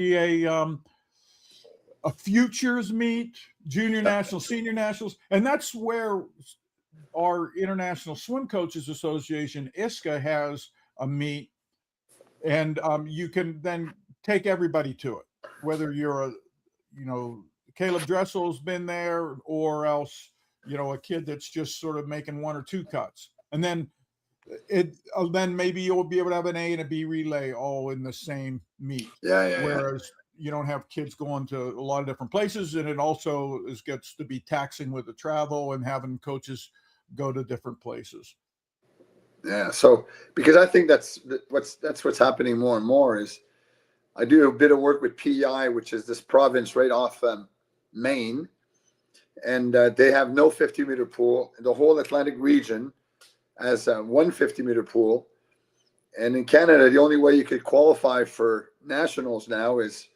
be a futures meet, junior nationals, senior nationals, and that's where our International Swim Coaches Association, ISCA, has a meet, and you can then take everybody to it, whether you're Caleb Dressel's been there, or else, a kid that's just sort of making one or two cuts. And then then maybe you'll be able to have an A and a B relay all in the same meet. Whereas you don't have kids going to a lot of different places, and it also gets to be taxing with the travel and having coaches go to different places. Yeah. So, because I think that's what's happening more and more is I do a bit of work with PEI, which is this province right off Maine, and they have no 50-meter pool. The whole Atlantic region has a 150-meter pool, and in Canada, the only way you could qualify for nationals now is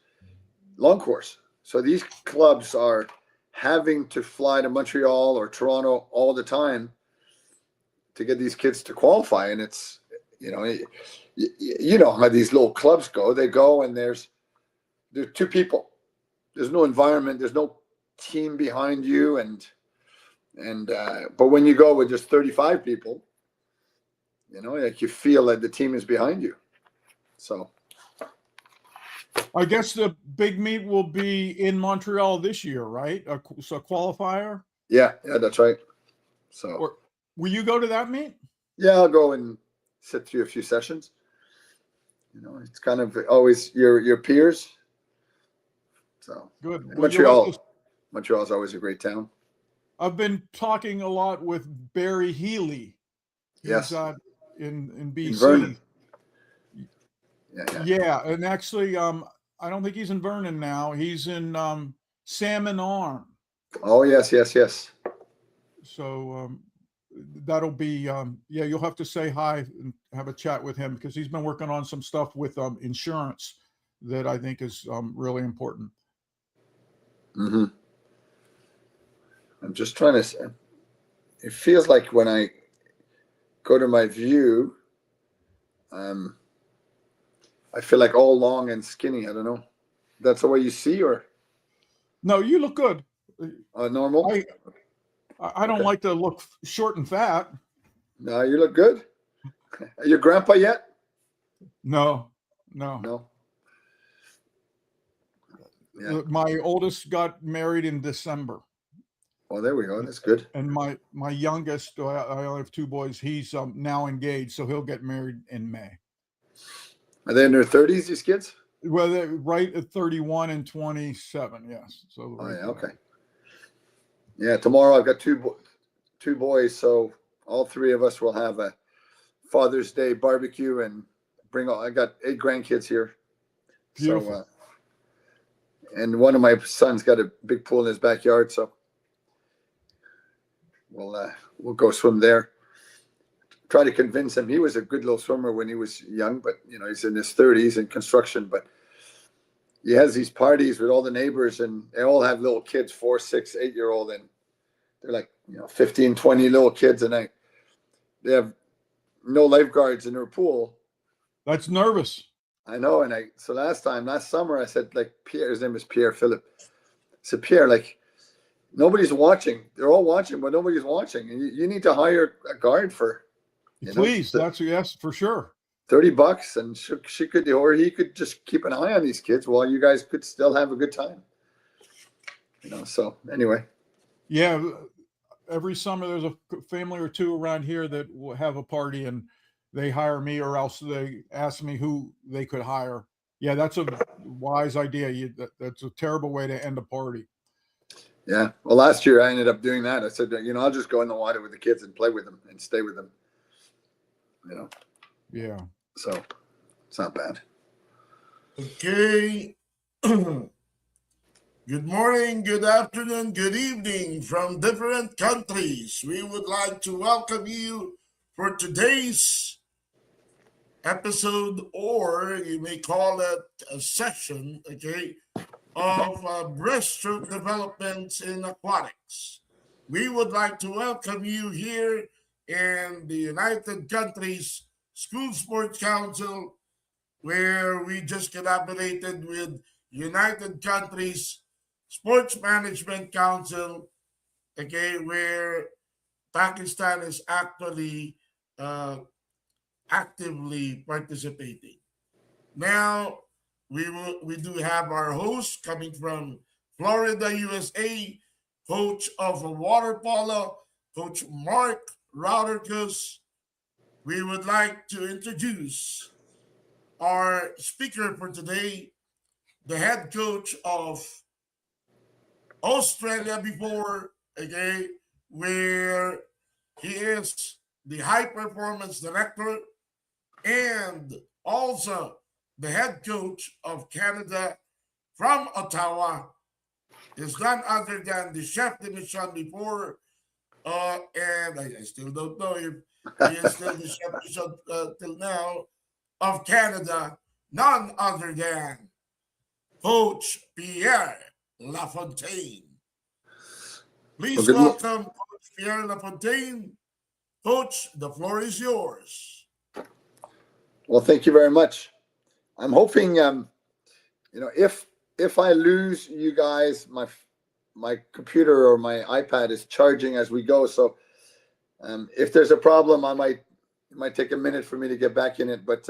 long course. So these clubs are having to fly to Montreal or Toronto all the time to get these kids to qualify, and it's how these little clubs go. They go and there's two people. There's no environment. There's no team behind you, and but when you go with just 35 people, like you feel like the team is behind you. So I guess the big meet will be in Montreal this year, right? So qualifier. Yeah, that's right. So will you go to that meet? Yeah, I'll go and sit through a few sessions. It's kind of always your peers. So good. Well, Montreal's always a great town. I've been talking a lot with Barry Healy. He's in BC. In Vernon. Yeah, and actually, I don't think he's in Vernon now. He's in Salmon Arm. Oh yes. So that'll be you'll have to say hi and have a chat with him, because he's been working on some stuff with insurance that I think is really important. Mm-hmm. I'm just trying to. It feels like when I go to my view, I feel like all long and skinny. I don't know. That's the way you see, or no? You look good. Normal. I don't like to look short and fat. No, you look good. Are you grandpa yet? No. Yeah. My oldest got married in December. Oh, there we go. That's good. And my youngest, I only have two boys. He's now engaged, so he'll get married in May. Are they in their 30s, these kids? Well, they're right at 31 and 27. Yes. So. Okay. Yeah, tomorrow I've got two boys, so all three of us will have a Father's Day barbecue and I got 8 grandkids here. Beautiful. So, and one of my sons got a big pool in his backyard, so we'll go swim there. Try to convince him. He was a good little swimmer when he was young, but he's in his 30s in construction, but he has these parties with all the neighbors, and they all have little kids, 4, 6, 8-year-old, and they're like 15, 20 little kids, and they have no lifeguards in their pool. That's nervous. I know. And last summer I said, like, Pierre, his name is Pierre Philip. I said, Pierre, like, nobody's watching. They're all watching, but nobody's watching. And you need to hire a guard for. Please, that's yes, for sure. $30, and she could, or he could just keep an eye on these kids while you guys could still have a good time. So anyway. Yeah, every summer there's a family or two around here that will have a party, and they hire me, or else they ask me who they could hire. Yeah, that's a wise idea. That's a terrible way to end a party. Yeah. Well, last year I ended up doing that. I said, I'll just go in the water with the kids and play with them and stay with them. Yeah. So it's not bad. Okay. Good morning, good afternoon, good evening from different countries. We would like to welcome you for today's episode, or you may call it a session, of breaststroke developments in aquatics. We would like to welcome you here in the United Countries School Sports Council, where we just collaborated with United Countries Sports Management Council, okay, where Pakistan is actually uh, actively participating. Now, we do have our host coming from Florida, USA, coach of water polo, Coach Mark Rauterkus. We would like to introduce our speaker for today, the head coach of Australia before, okay, where he is the high performance director and also the head coach of Canada from Ottawa, is none other than the chef de mission before, and I still don't know if he is still the chef de mission till now of Canada, none other than Coach Pierre Lafontaine. Well, Please good. welcome Coach Pierre Lafontaine. Coach, the floor is yours. Well, thank you very much. I'm hoping, if I lose you guys, my computer or my iPad is charging as we go. So if there's a problem, it might take a minute for me to get back in it. But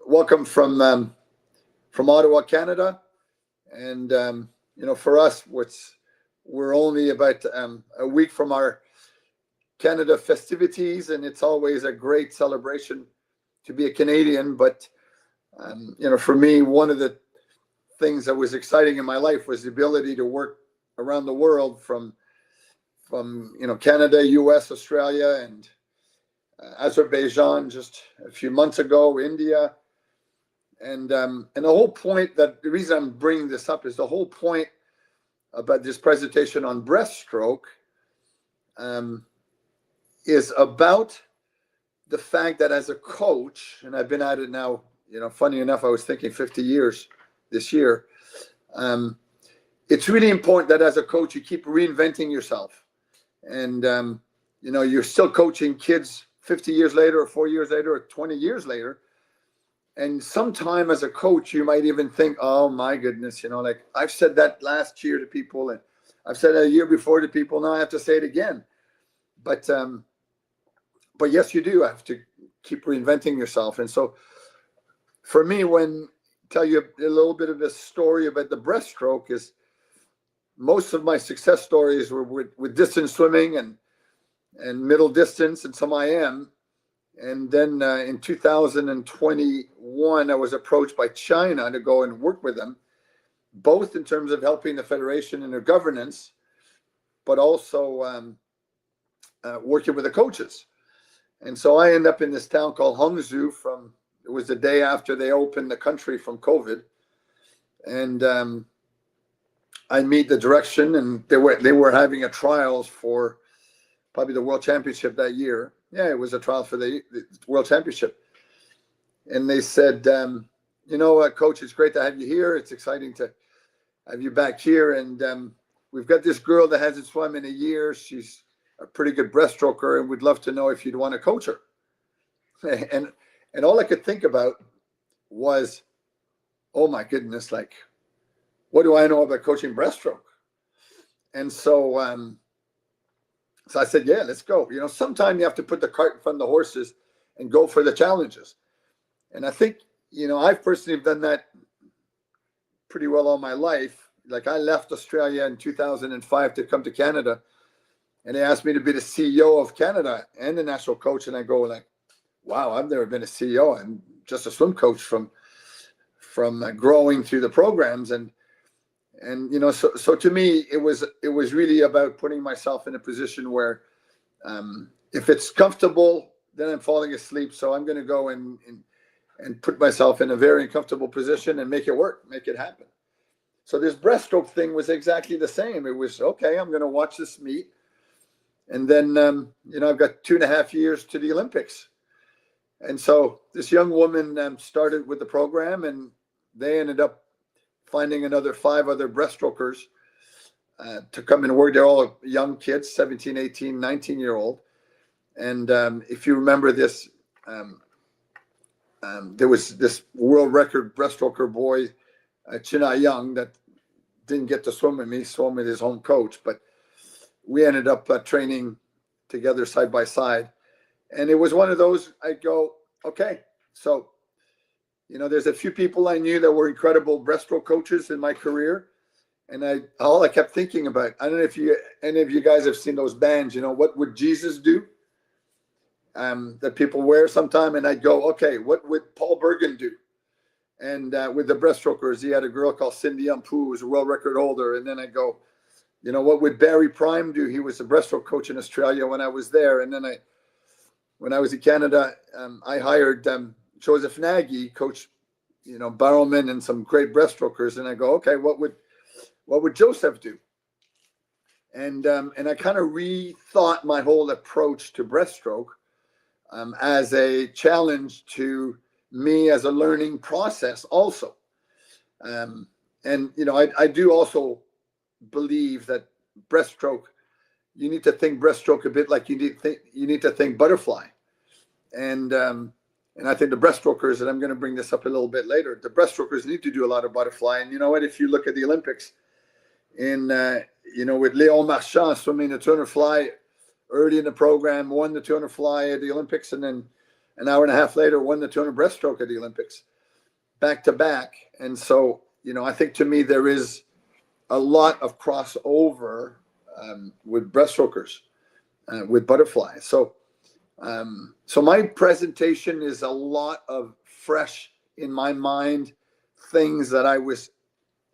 welcome from Ottawa, Canada, and for us, we're only about a week from our Canada festivities, and it's always a great celebration to be a Canadian. But for me, one of the things that was exciting in my life was the ability to work around the world from Canada, US, Australia, and Azerbaijan just a few months ago, India. And the whole point, that the reason I'm bringing this up is the whole point about this presentation on breaststroke is about the fact that as a coach, and I've been at it now, funny enough, I was thinking 50 years this year. It's really important that as a coach, you keep reinventing yourself. And, you're still coaching kids 50 years later or 4 years later or 20 years later. And sometime as a coach, you might even think, oh my goodness, like I've said that last year to people, and I've said that a year before to people. Now I have to say it again. But yes, you do have to keep reinventing yourself. And so for me, tell you a little bit of a story about the breaststroke, is most of my success stories were with distance swimming and middle distance and some IM. And then in 2021, I was approached by China to go and work with them, both in terms of helping the federation in their governance, but also working with the coaches. And so I ended up in this town called Hangzhou. It was the day after they opened the country from COVID. And I meet the direction, and they were having a trials for probably the World Championship that year. Yeah, it was a trial for the World Championship. And they said, Coach, it's great to have you here. It's exciting to have you back here. And we've got this girl that hasn't swum in a year. She's a pretty good breaststroker, and we'd love to know if you'd want to coach her. And all I could think about was, oh my goodness, like, what do I know about coaching breaststroke? And so I said, yeah, let's go. Sometimes you have to put the cart in front of the horses and go for the challenges. And I think, I've personally done that pretty well all my life. Like, I left Australia in 2005 to come to Canada, and they asked me to be the CEO of Canada and the national coach. And I go like, wow, I've never been a CEO. I'm just a swim coach from growing through the programs. And so to me, it was really about putting myself in a position where if it's comfortable, then I'm falling asleep. So I'm going to go and put myself in a very uncomfortable position and make it work, make it happen. So this breaststroke thing was exactly the same. It was, okay, I'm going to watch this meet. And then, I've got 2.5 years to the Olympics. And so this young woman started with the program, and they ended up finding another 5 other breaststrokers to come and work. They're all young kids, 17, 18, 19-year-old. And if you remember this, there was this world record breaststroker boy China Young, that didn't get to swim with me, swam with his home coach, but we ended up training together side by side. And it was one of those, I go, okay, so, there's a few people I knew that were incredible breaststroke coaches in my career. And all I kept thinking about, I don't know if any of you guys have seen those bands, what would Jesus do? That people wear sometime. And I'd go, okay, what would Paul Bergen do? And with the breaststrokers, he had a girl called Cindy Umpu, who was a world record holder. And then I go, what would Barry Prime do? He was a breaststroke coach in Australia when I was there. And then when I was in Canada, I hired Joseph Nagy, coach, Barrowman and some great breaststrokers. And I go, okay, what would Joseph do? And I kind of rethought my whole approach to breaststroke as a challenge to me as a learning process also. I do also believe that breaststroke, you need to think breaststroke a bit like you need to think butterfly. And I think the breaststrokers, and I'm going to bring this up a little bit later, the breaststrokers need to do a lot of butterfly. And you know what, if you look at the Olympics with Léon Marchand swimming the 200 fly early in the program, won the 200 fly at the Olympics, and then an hour and a half later won the 200 breaststroke at the Olympics back to back. And so, I think to me, there is a lot of crossover with breaststrokers, with butterfly. So my presentation is a lot of fresh in my mind things that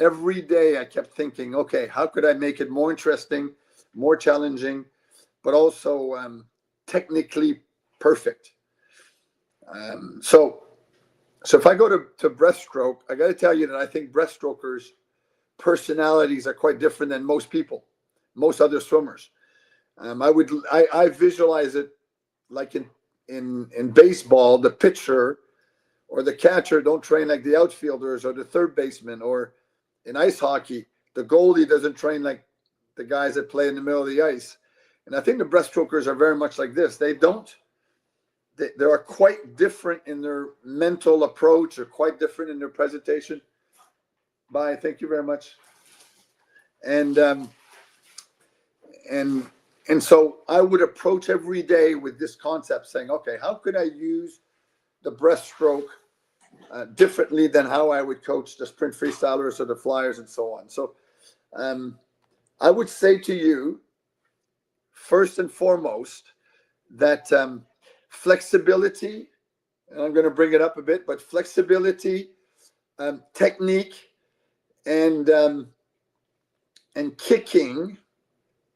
every day I kept thinking, okay, how could I make it more interesting, more challenging, but also technically perfect? So if I go to breaststroke, I got to tell you that I think breaststrokers' personalities are quite different than most people, most other swimmers. I visualize it like in baseball, the pitcher or the catcher don't train like the outfielders or the third baseman, or in ice hockey, the goalie doesn't train like the guys that play in the middle of the ice. And I think the breaststrokers are very much like this. They are quite different in their mental approach, or quite different in their presentation. Bye. Thank you very much. And so I would approach every day with this concept, saying, okay, how could I use the breaststroke differently than how I would coach the sprint freestylers or the flyers and so on. So I would say to you, first and foremost, that flexibility, and I'm going to bring it up a bit, but flexibility, technique, and kicking,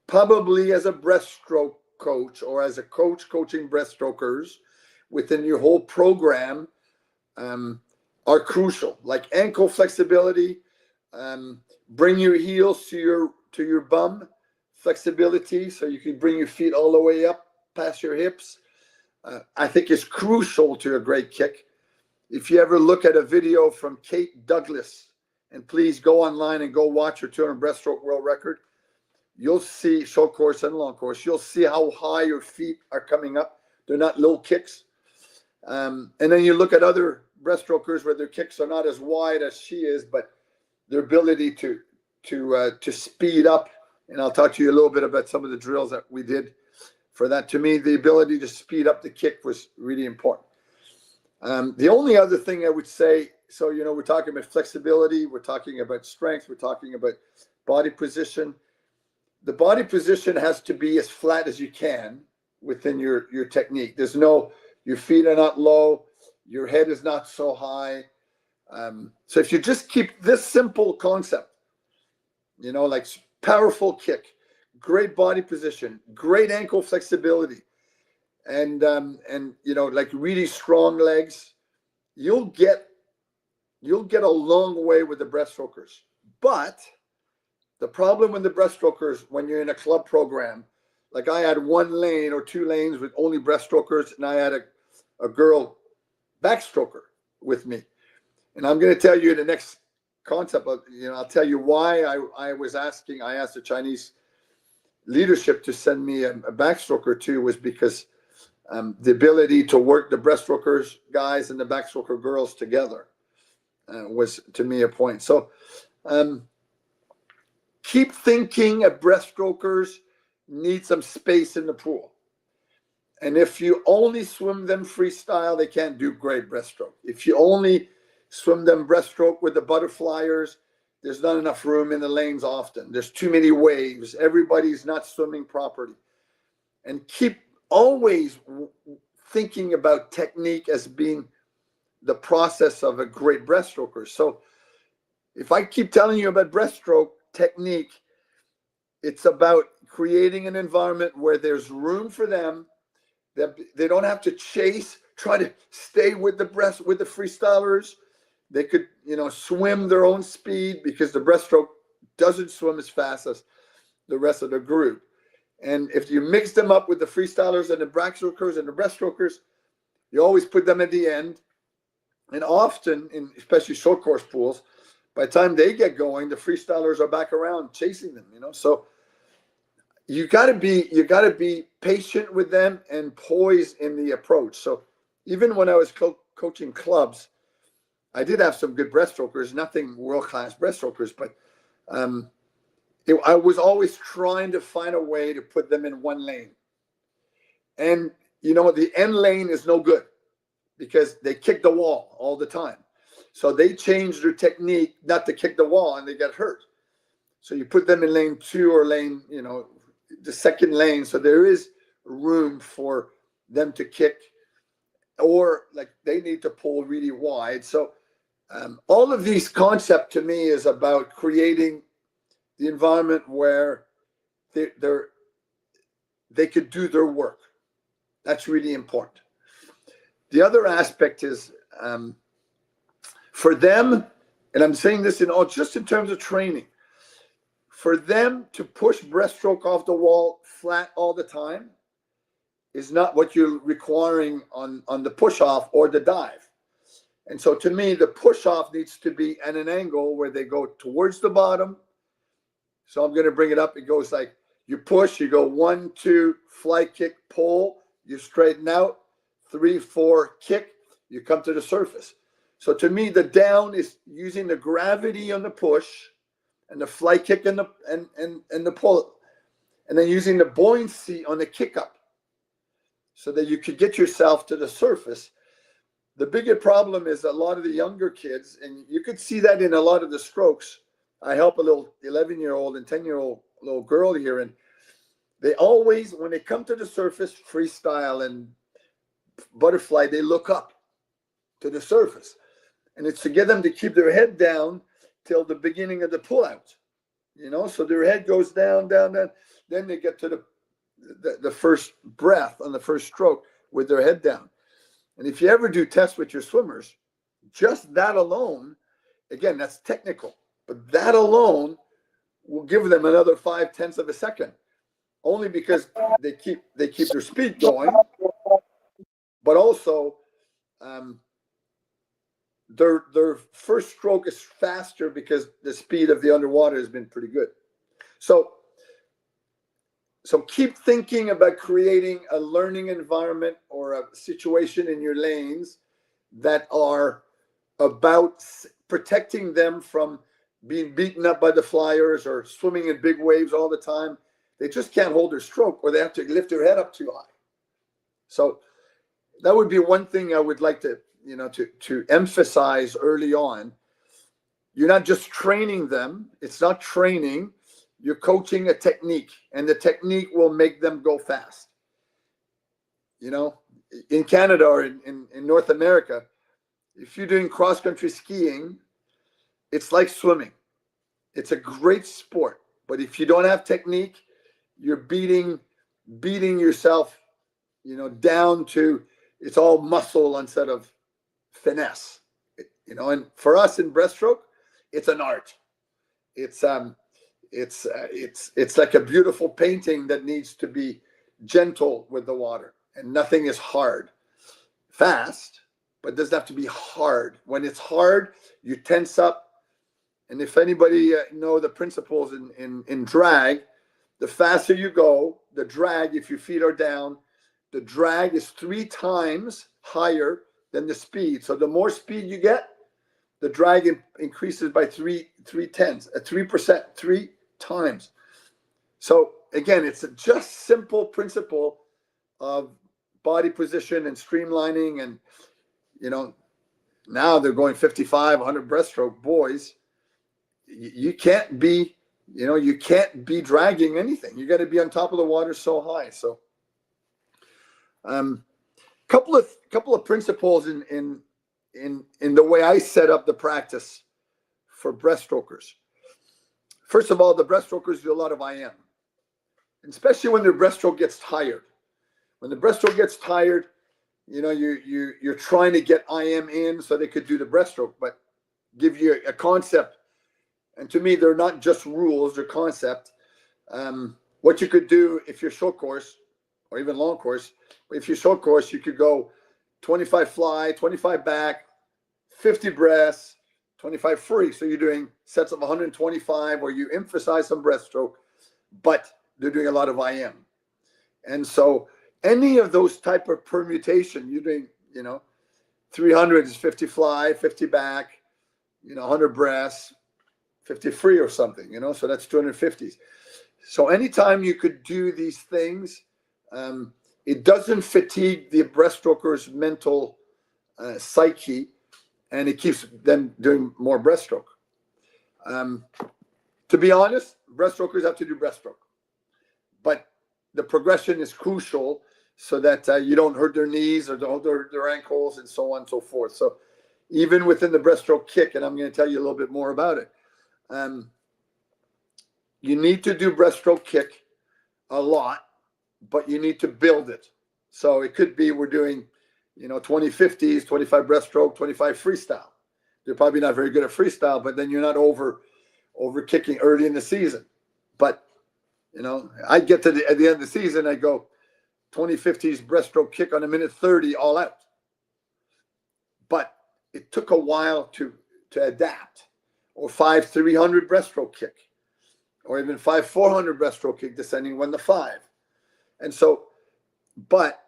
probably as a breaststroke coach or as a coach coaching breaststrokers within your whole program, are crucial. Like ankle flexibility, bring your heels to your bum flexibility, so you can bring your feet all the way up past your hips. I think is crucial to a great kick. If you ever look at a video from Kate Douglas, and please go online and go watch her 200 breaststroke world record, you'll see, short course and long course, you'll see how high your feet are coming up. They're not low kicks. And then you look at other breaststrokers where their kicks are not as wide as she is, but their ability to speed up. And I'll talk to you a little bit about some of the drills that we did for that. To me, the ability to speed up the kick was really important. The only other thing I would say, so, we're talking about flexibility, we're talking about strength, we're talking about body position. The body position has to be as flat as you can within your technique. Your feet are not low, your head is not so high. So if you just keep this simple concept, like powerful kick, great body position, great ankle flexibility, and like really strong legs, you'll get a long way with the breaststrokers. But the problem with the breaststrokers, when you're in a club program, like I had one lane or two lanes with only breaststrokers, and I had a girl backstroker with me. And I'm going to tell you the next concept of, I'll tell you why I asked the Chinese leadership to send me a backstroker too, was because the ability to work the breaststrokers guys and the backstroker girls together. was to me a point. So keep thinking of breaststrokers need some space in the pool. And if you only swim them freestyle, they can't do great breaststroke. If you only swim them breaststroke with the butterflyers, there's not enough room in the lanes often. There's too many waves. Everybody's not swimming properly. And keep always thinking about technique as being the process of a great breaststroker. So if I keep telling you about breaststroke technique, it's about creating an environment where there's room for them, that they don't have to try to stay with the freestylers. They could, swim their own speed, because the breaststroke doesn't swim as fast as the rest of the group. And if you mix them up with the freestylers and the backstrokers and the breaststrokers, you always put them at the end. And often, especially short course pools, by the time they get going, the freestylers are back around chasing them. So you got to be patient with them and poised in the approach. So even when I was coaching clubs, I did have some good breaststrokers, nothing world-class breaststrokers, but I was always trying to find a way to put them in one lane. And, the end lane is no good, because they kick the wall all the time. So they changed their technique not to kick the wall, and they get hurt. So you put them in lane 2 or lane, the second lane. So there is room for them to kick, or like they need to pull really wide. So all of these concepts to me is about creating the environment where they could do their work. That's really important. The other aspect is for them, and I'm saying this just in terms of training, for them to push breaststroke off the wall flat all the time is not what you're requiring on the push off or the dive. And so to me, the push off needs to be at an angle where they go towards the bottom. So I'm going to bring it up. It goes like you push, you go 1, 2, fly kick, pull, you straighten out, 3, 4, kick, you come to the surface. So to me, the down is using the gravity on the push and the fly kick and the pull, and then using the buoyancy on the kick up so that you could get yourself to the surface. The bigger problem is a lot of the younger kids, and you could see that in a lot of the strokes. I help a little 11-year-old and 10-year-old little girl here, and they always, when they come to the surface, freestyle and butterfly, they look up to the surface. And it's to get them to keep their head down till the beginning of the pullout, so their head goes down, down, down. Then they get to the first breath on the first stroke with their head down. And if you ever do tests with your swimmers, just that alone, again, that's technical, but that alone will give them another 0.5 of a second, only because they keep their speed going, but also their first stroke is faster because the speed of the underwater has been pretty good. So keep thinking about creating a learning environment or a situation in your lanes that are about protecting them from being beaten up by the flyers or swimming in big waves all the time. They just can't hold their stroke, or they have to lift their head up too high. So that would be one thing I would like to emphasize early on. You're not just training them. It's not training. You're coaching a technique, and the technique will make them go fast. In Canada or in North America, if you're doing cross-country skiing, it's like swimming. It's a great sport, but if you don't have technique, you're beating yourself, down to it's all muscle instead of finesse. And for us in breaststroke, it's an art. It's like a beautiful painting that needs to be gentle with the water, and nothing is hard. Fast, but it doesn't have to be hard. When it's hard, you tense up. And if anybody know the principles in drag, the faster you go, the drag, if your feet are down, the drag is 3 times higher than the speed. So the more speed you get, the drag increases by 3% 3 times. So again, it's a just simple principle of body position and streamlining. And now they're going 55, 100 breaststroke boys. You can't be, you can't be dragging anything. You got to be on top of the water so high. So, couple of principles in the way I set up the practice for breaststrokers. First of all, the breaststrokers do a lot of IM, especially when their breaststroke gets tired. When the breaststroke gets tired, you're trying to get IM in so they could do the breaststroke, but give you a concept. And to me, they're not just rules, they're concept. What you could do if you're short course or even long course, if you're short course, you could go 25 fly, 25 back, 50 breaths, 25 free. So you're doing sets of 125 where you emphasize some breaststroke, but they're doing a lot of IM. And so any of those type of permutation, you're doing, 300 is 50 fly, 50 back, 100 breaths, 50 free or something, so that's 250s. So anytime you could do these things, it doesn't fatigue the breaststroker's mental psyche, and it keeps them doing more breaststroke. To be honest, breaststrokers have to do breaststroke, but the progression is crucial so that you don't hurt their knees or don't hurt their ankles and so on and so forth. So even within the breaststroke kick, and I'm going to tell you a little bit more about it, you need to do breaststroke kick a lot, but you need to build it. So it could be we're doing, 20 50s, 25 breaststroke, 25 freestyle. You're probably not very good at freestyle, but then you're not over kicking early in the season. But, I get to at the end of the season, I go 20 50s breaststroke kick on a minute 30 all out. But it took a while to adapt. Or 5 300 breaststroke kick, or even 5 400 breaststroke kick descending 1 to 5. And so, but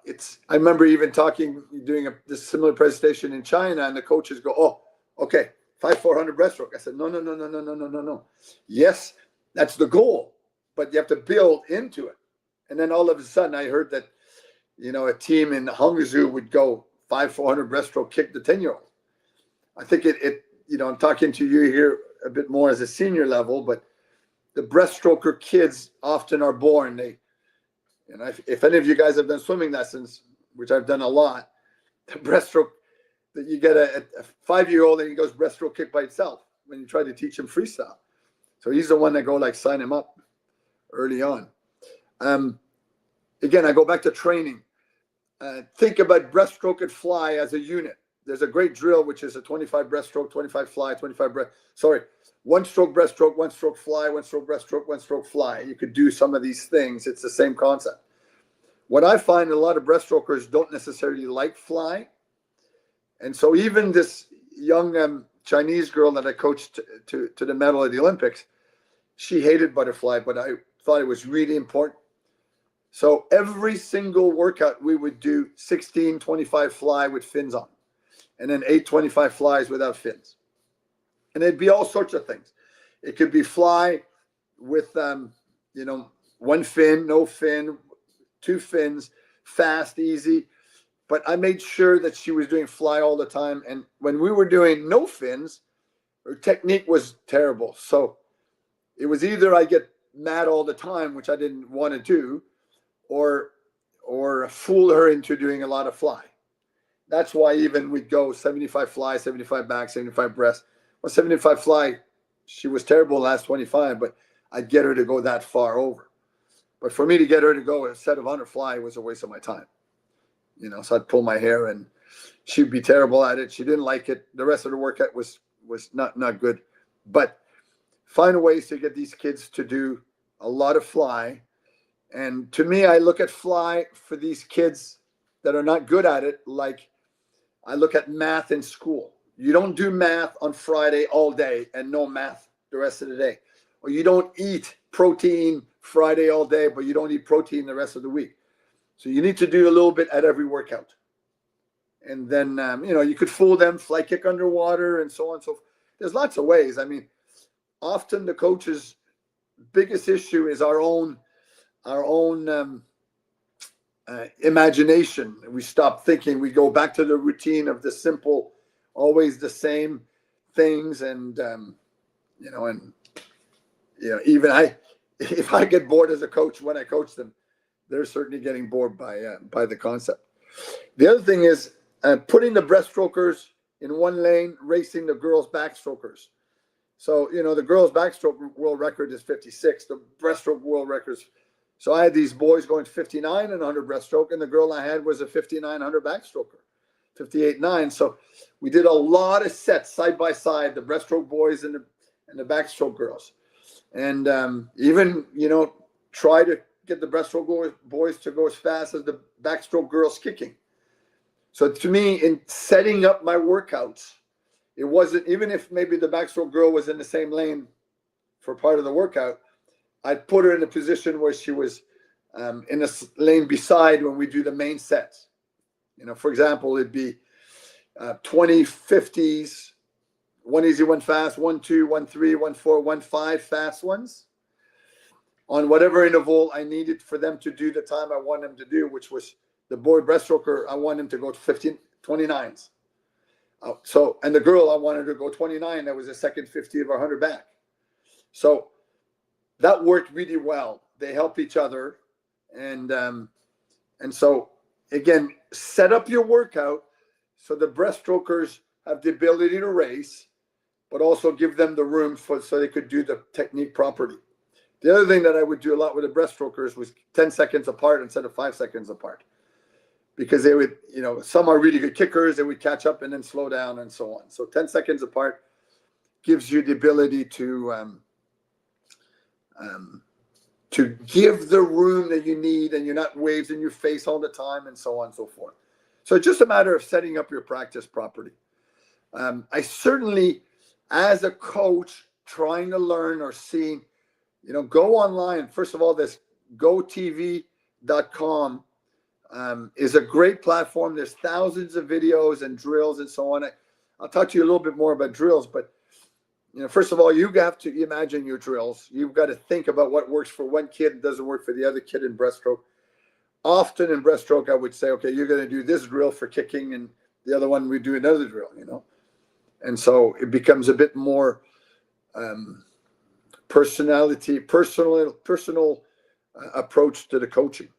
it's. I remember even doing this similar presentation in China, and the coaches go, "Oh, okay, 5 400 breaststroke." I said, "No. Yes, that's the goal, but you have to build into it." And then all of a sudden, I heard that, a team in Hangzhou would go 5 400 breaststroke kick the 10-year-old. I think I'm talking to you here a bit more as a senior level, but the breaststroker kids often are born. If any of you guys have done swimming lessons, which I've done a lot, the breaststroke that you get a 5-year-old and he goes breaststroke kick by itself when you try to teach him freestyle. So he's the one that go sign him up early on. Again, I go back to training. Think about breaststroke and fly as a unit. There's a great drill, which is a 25 breaststroke, 25 fly, 1 stroke breaststroke, 1 stroke fly, 1 stroke breaststroke, 1 stroke fly. You could do some of these things. It's the same concept. What I find a lot of breaststrokers don't necessarily like fly. And so even this young Chinese girl that I coached to the medal at the Olympics, she hated butterfly, but I thought it was really important. So every single workout, we would do 16, 25 fly with fins on, and then 8 25 flies without fins. And it'd be all sorts of things. It could be fly with, 1 fin, no fin, 2 fins, fast, easy. But I made sure that she was doing fly all the time. And when we were doing no fins, her technique was terrible. So it was either I get mad all the time, which I didn't want to do, or fool her into doing a lot of fly. That's why even we'd go 75 fly, 75 back, 75 breast. Well, 75 fly, she was terrible last 25, but I'd get her to go that far over. But for me to get her to go a set of 100 fly was a waste of my time. So I'd pull my hair and she'd be terrible at it. She didn't like it. The rest of the workout was not good. But find ways to get these kids to do a lot of fly. And to me, I look at fly for these kids that are not good at it, like I look at math in school. You don't do math on Friday all day and no math the rest of the day. Or you don't eat protein Friday all day, but you don't eat protein the rest of the week. So you need to do a little bit at every workout. And then, you could fool them, fly kick underwater, and so on and so forth. There's lots of ways. I mean, often the coach's biggest issue is our own imagination. We stop thinking. We go back to the routine of the simple, always the same things. And, even if I get bored as a coach when I coach them, they're certainly getting bored by the concept. The other thing is putting the breaststrokers in one lane, racing the girls' backstrokers. So, the girls' backstroke world record is 56. The breaststroke world record is. So I had these boys going 59 and 100 breaststroke, and the girl I had was a 5900 backstroker, 58.9. So we did a lot of sets side by side, the breaststroke boys and the backstroke girls. And even, try to get the breaststroke boys to go as fast as the backstroke girls kicking. So to me, in setting up my workouts, it wasn't, even if maybe the backstroke girl was in the same lane for part of the workout, I'd put her in a position where she was in a lane beside when we do the main sets. For example, it'd be 20 50s, 1 easy, 1 fast, 1 2, 1 3, 1 4, 1 5 fast ones on whatever interval I needed for them to do the time I want them to do, which was the boy breaststroker. I want him to go 29s. And the girl, I wanted her to go 29. That was the second 50 of our 100 back. So that worked really well. They help each other. And so, again, set up your workout so the breaststrokers have the ability to race, but also give them the room so they could do the technique properly. The other thing that I would do a lot with the breaststrokers was 10 seconds apart instead of 5 seconds apart. Because they would, some are really good kickers, they would catch up and then slow down and so on. So 10 seconds apart gives you the ability to give the room that you need, and you're not waves in your face all the time and so on and so forth. So it's just a matter of setting up your practice properly. I certainly, as a coach trying to learn or seeing, go online. First of all, this gotv.com is a great platform. There's thousands of videos and drills and so on. I'll talk to you a little bit more about drills, but first of all, you have to imagine your drills. You've got to think about what works for one kid and doesn't work for the other kid in breaststroke. Often in breaststroke, I would say, okay, you're going to do this drill for kicking, and the other one we do another drill, And so it becomes a bit more personal approach to the coaching.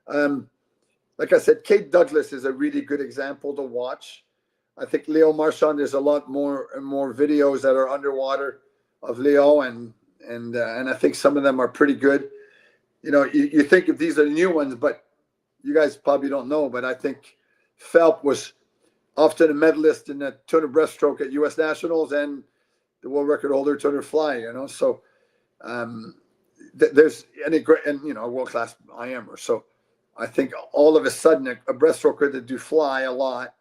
Like I said, Kate Douglas is a really good example to watch. I think Leo Marchand, there's a lot more and more videos that are underwater of Leo, and I think some of them are pretty good. You think if these are the new ones, but you guys probably don't know, but I think Phelps was often a medalist in the 200 breaststroke at U.S. Nationals and the world record holder 200 fly, So there's any great, and, a world-class IMer. So I think all of a sudden a breaststroker that do fly a lot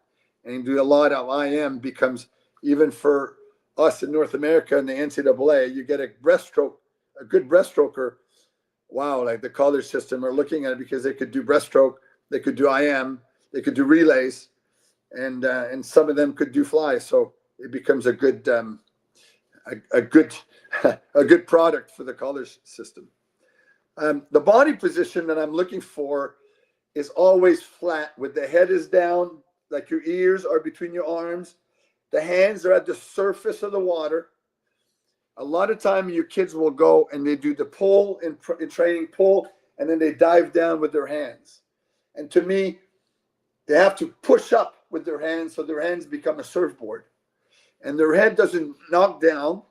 and do a lot of IM becomes, even for us in North America and the NCAA, you get a good breaststroker. Wow, like the college system are looking at it because they could do breaststroke, they could do IM, they could do relays, and some of them could do fly. So it becomes a good product for the college system. The body position that I'm looking for is always flat, with the head is down, like your ears are between your arms. The hands are at the surface of the water. A lot of time your kids will go and they do the pull in training, pull, and then they dive down with their hands. And to me, they have to push up with their hands so their hands become a surfboard. And their head doesn't knock down.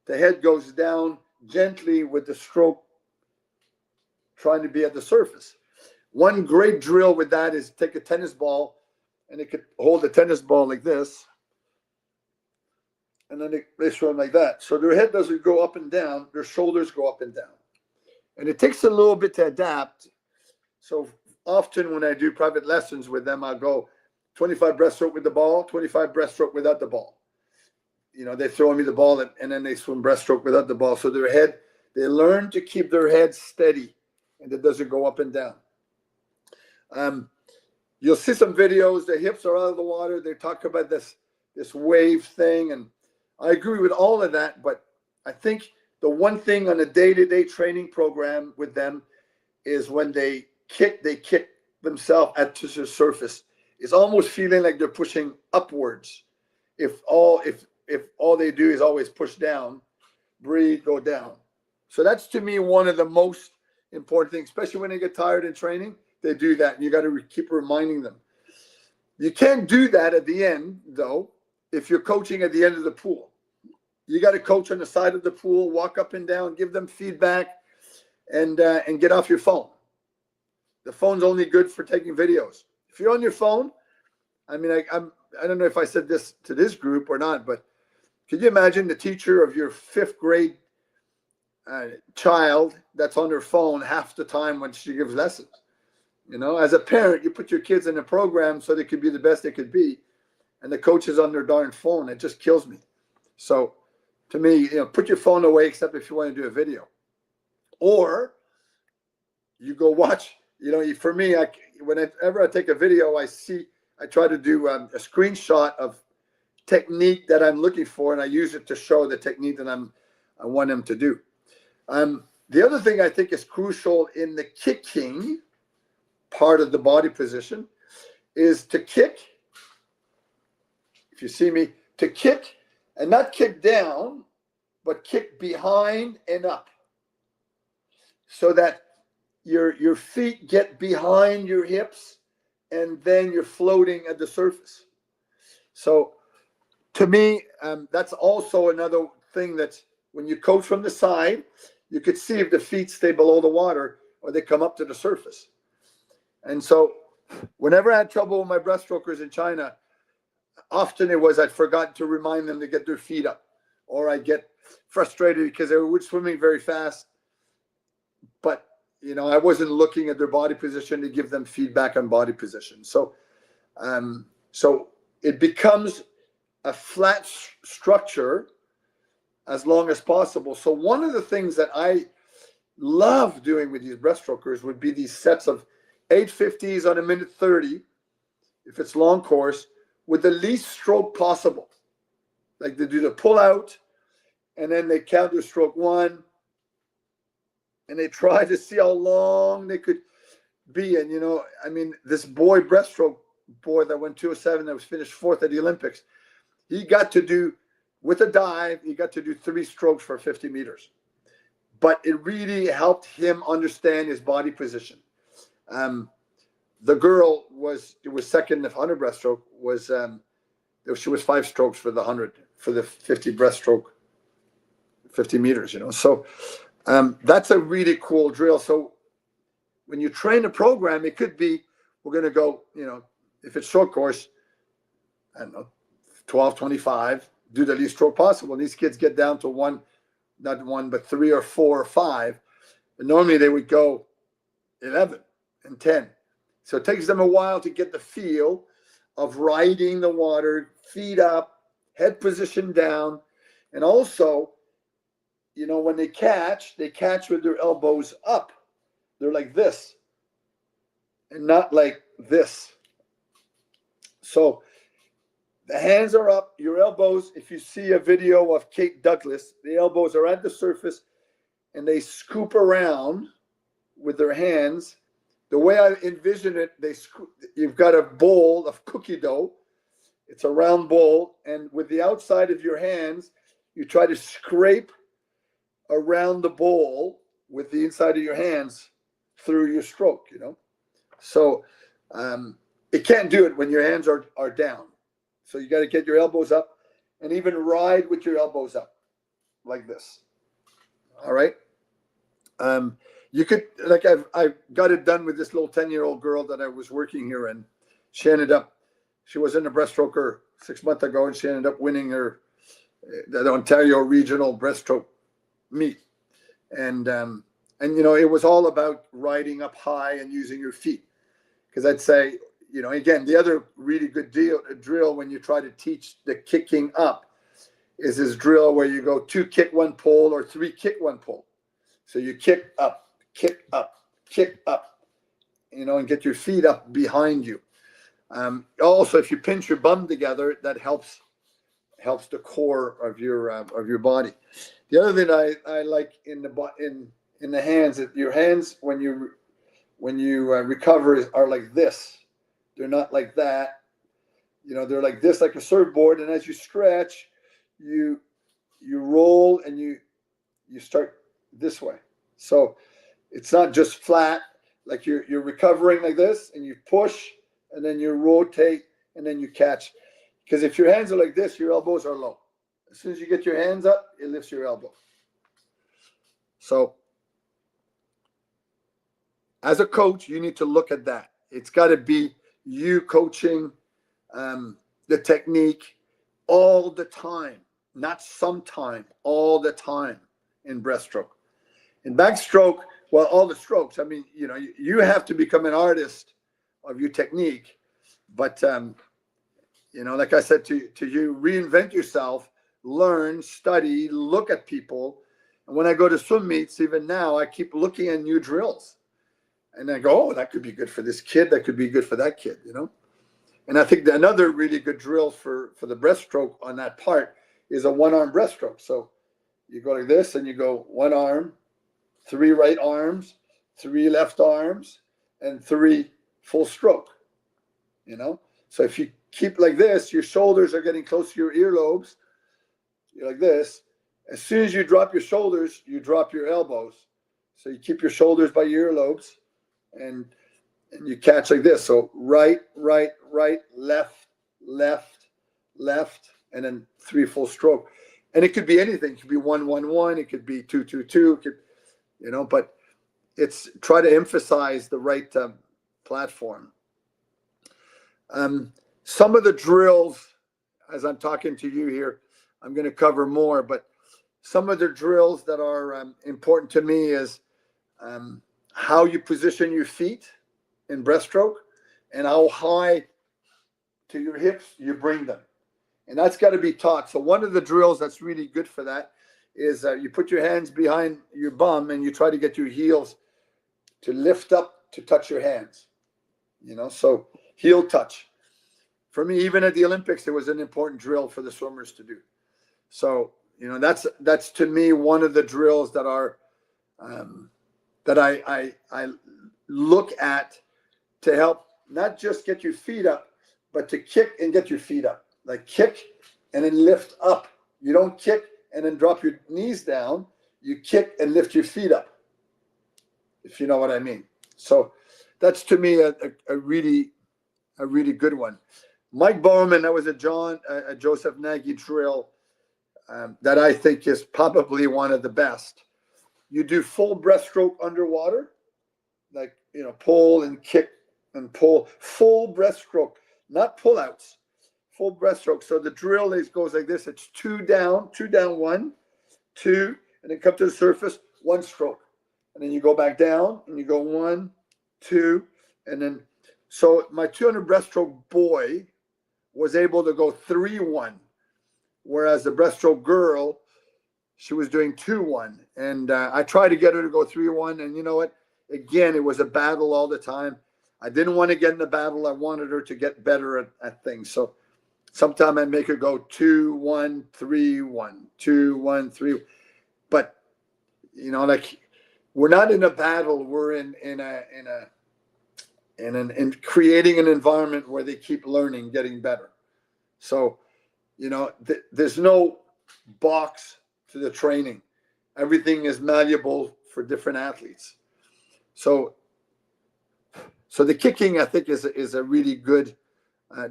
The head goes down gently with the stroke trying to be at the surface. One great drill with that is take a tennis ball, and they could hold the tennis ball like this, and then they throw them like that. So their head doesn't go up and down, their shoulders go up and down. And it takes a little bit to adapt. So often when I do private lessons with them, I'll go 25 breaststroke with the ball, 25 breaststroke without the ball. They throw me the ball and then they swim breaststroke without the ball. So their head, they learn to keep their head steady and it doesn't go up and down. you'll see some videos, the hips are out of the water. They talk about this wave thing. And I agree with all of that. But I think the one thing on a day-to-day training program with them is when they kick themselves at the surface. It's almost feeling like they're pushing upwards. If all they do is always push down, breathe, go down. So that's, to me, one of the most important things, especially when they get tired in training. They do that, and you got to keep reminding them. You can't do that at the end, though, if you're coaching at the end of the pool. You got to coach on the side of the pool, walk up and down, give them feedback, and get off your phone. The phone's only good for taking videos. If you're on your phone, I mean, I don't know if I said this to this group or not, but could you imagine the teacher of your 5th grade child that's on their phone half the time when she gives lessons? You know, as a parent, you put your kids in a program so they could be the best they could be, and the coach is on their darn phone. It just kills me. So to me, you know, put your phone away except if you want to do a video. Or you go watch, you know, for me, whenever I take a video, I try to do a screenshot of technique that I'm looking for, and I use it to show the technique that I want them to do. The other thing I think is crucial in the kicking part of the body position is to kick. If you see me, to kick and not kick down, but kick behind and up, so that your feet get behind your hips, and then you're floating at the surface. So to me, that's also another thing that when you coach from the side, you could see if the feet stay below the water or they come up to the surface. And so whenever I had trouble with my breaststrokers in China, often it was I'd forgotten to remind them to get their feet up, or I get frustrated because they were swimming very fast. But, you know, I wasn't looking at their body position to give them feedback on body position. So it becomes a flat structure as long as possible. So one of the things that I love doing with these breaststrokers would be these sets of 850s on a minute 30, if it's long course, with the least stroke possible. Like they do the pull out, and then they count their stroke 1, and they try to see how long they could be. And, you know, I mean, this breaststroke boy that went 207, that was finished 4th at the Olympics, he got to do, with a dive, he got to do 3 strokes for 50 meters. But it really helped him understand his body position. The girl was 2nd of 100 breaststroke, she was 5 strokes for the 100, for the 50 breaststroke, 50 meters, you know. So that's a really cool drill. So when you train a program, it could be, we're going to go, you know, if it's short course, I don't know, 12, 25, do the least stroke possible. And these kids get down to not 1, but 3 or 4 or 5. And normally they would go 11 and 10. So it takes them a while to get the feel of riding the water, feet up, head position down. And also, you know, when they catch with their elbows up. They're like this and not like this. So the hands are up, your elbows. If you see a video of Kate Douglas, the elbows are at the surface and they scoop around with their hands. The way I envision it, you've got a bowl of cookie dough. It's a round bowl, and with the outside of your hands, you try to scrape around the bowl with the inside of your hands through your stroke, you know. So it can't do it when your hands are down. So you got to get your elbows up and even ride with your elbows up like this. All right. You could, like, I got it done with this little 10-year-old girl that I was working here, and she was in a breaststroker 6 months ago, and she ended up winning the Ontario regional breaststroke meet. And you know, it was all about riding up high and using your feet. Because I'd say, you know, again, the other really good drill when you try to teach the kicking up is this drill where you go 2 kick 1 pull or 3 kick 1 pull. So you kick up, you know, and get your feet up behind you. Also, if you pinch your bum together, that helps the core of your body. The other thing I like in the hands, that your hands when you recover are like this. They're not like that. They're like this, like a surfboard. And as you stretch, you roll and you start this way. So it's not just flat, like you're recovering like this, and you push, and then you rotate, and then you catch. Because if your hands are like this, your elbows are low. As soon as you get your hands up, it lifts your elbow. So as a coach, you need to look at that. It's got to be you coaching the technique all the time, not sometime, all the time in breaststroke. In backstroke, well, all the strokes, I mean, you have to become an artist of your technique. But, like I said to you, reinvent yourself, learn, study, look at people. And when I go to swim meets, even now, I keep looking at new drills. And I go, oh, that could be good for this kid. That could be good for that kid, And I think that another really good drill for the breaststroke on that part is a one-arm breaststroke. So you go like this, and you go one arm, 3 right arms, 3 left arms, and 3 full stroke, So if you keep like this, your shoulders are getting close to your earlobes. You're like this. As soon as you drop your shoulders, you drop your elbows. So you keep your shoulders by your earlobes, and you catch like this. So right, right, right, left, left, left, and then 3 full stroke. And it could be anything. It could be 1-1-1. It could be 2-2-2. It could, but it's try to emphasize the right platform. Some of the drills, as I'm talking to you here, I'm going to cover more, but some of the drills that are important to me is how you position your feet in breaststroke and how high to your hips you bring them. And that's got to be taught. So one of the drills that's really good for that is you put your hands behind your bum and you try to get your heels to lift up to touch your hands, so heel touch. For me, even at the Olympics, it was an important drill for the swimmers to do. So, that's to me one of the drills that are that I look at to help not just get your feet up, but to kick and get your feet up. Like kick and then lift up. You don't kick and then drop your knees down. You kick and lift your feet up, if you know what I mean. So that's to me a really good one. Mike Bowman, that was a Joseph Nagy drill that I think is probably one of the best. You do full breaststroke underwater, like, pull and kick and pull, full breaststroke, not pullouts, full breaststroke. So the drill goes like this. It's 2 down, 1, 2, and then come to the surface, 1 stroke. And then you go back down and you go 1, 2, and then, so my 200 breaststroke boy was able to go 3-1, whereas the breaststroke girl, she was doing 2-1. And I tried to get her to go 3-1. And you know what? Again, it was a battle all the time. I didn't want to get in the battle. I wanted her to get better at things. So sometimes I make her go 2-1, 3-1, 2-1, 3. But, like, we're not in a battle. We're in creating an environment where they keep learning, getting better. So, there's no box to the training. Everything is malleable for different athletes. So the kicking, I think, is a really good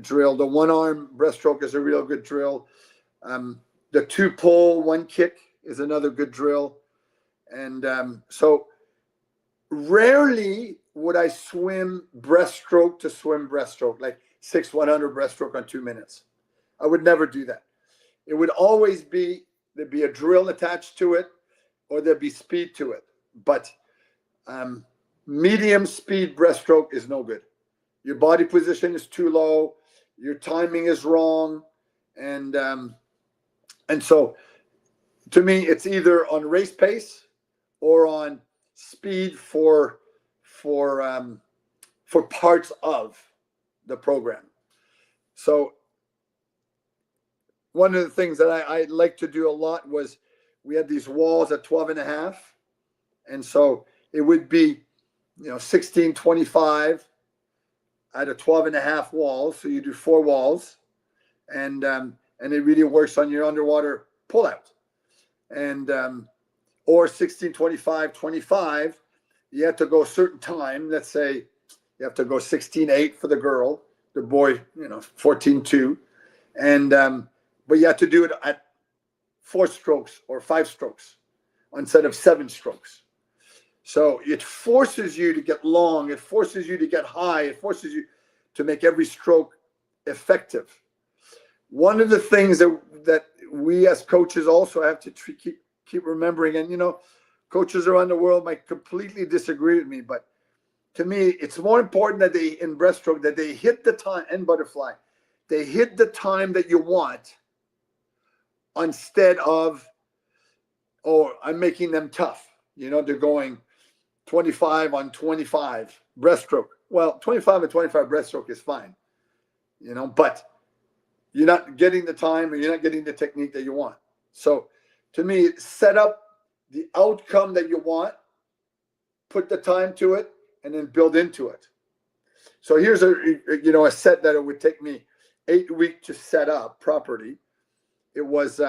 drill. The 1-arm breaststroke is a real good drill. The 2 pull, 1 kick is another good drill. And so rarely would I swim breaststroke to swim breaststroke, like 6-100 breaststroke on 2 minutes. I would never do that. It would always be, there'd be a drill attached to it, or there'd be speed to it. But medium speed breaststroke is no good. Your body position is too low. Your timing is wrong. And so to me, it's either on race pace or on speed for parts of the program. So one of the things that I like to do a lot was we had these walls at 12.5. And so it would be, 1625 at a 12.5 wall. So you do 4 walls, and it really works on your underwater pullout. And or 1625 you have to go a certain time. Let's say you have to go 16.8 for the girl, the boy, 14.2, and but you have to do it at 4 strokes or 5 strokes instead of 7 strokes. So it forces you to get long, it forces you to get high, it forces you to make every stroke effective. One of the things that we as coaches also have to keep remembering, and coaches around the world might completely disagree with me, but to me, it's more important that they, in breaststroke, that they hit the time, and butterfly, they hit the time that you want instead of, I'm making them tough. They're going 25 on 25 breaststroke. Well, 25 on 25 breaststroke is fine, but you're not getting the time, and you're not getting the technique that you want. So to me, set up the outcome that you want, put the time to it, and then build into it. So here's a set that it would take me 8 weeks to set up properly. It was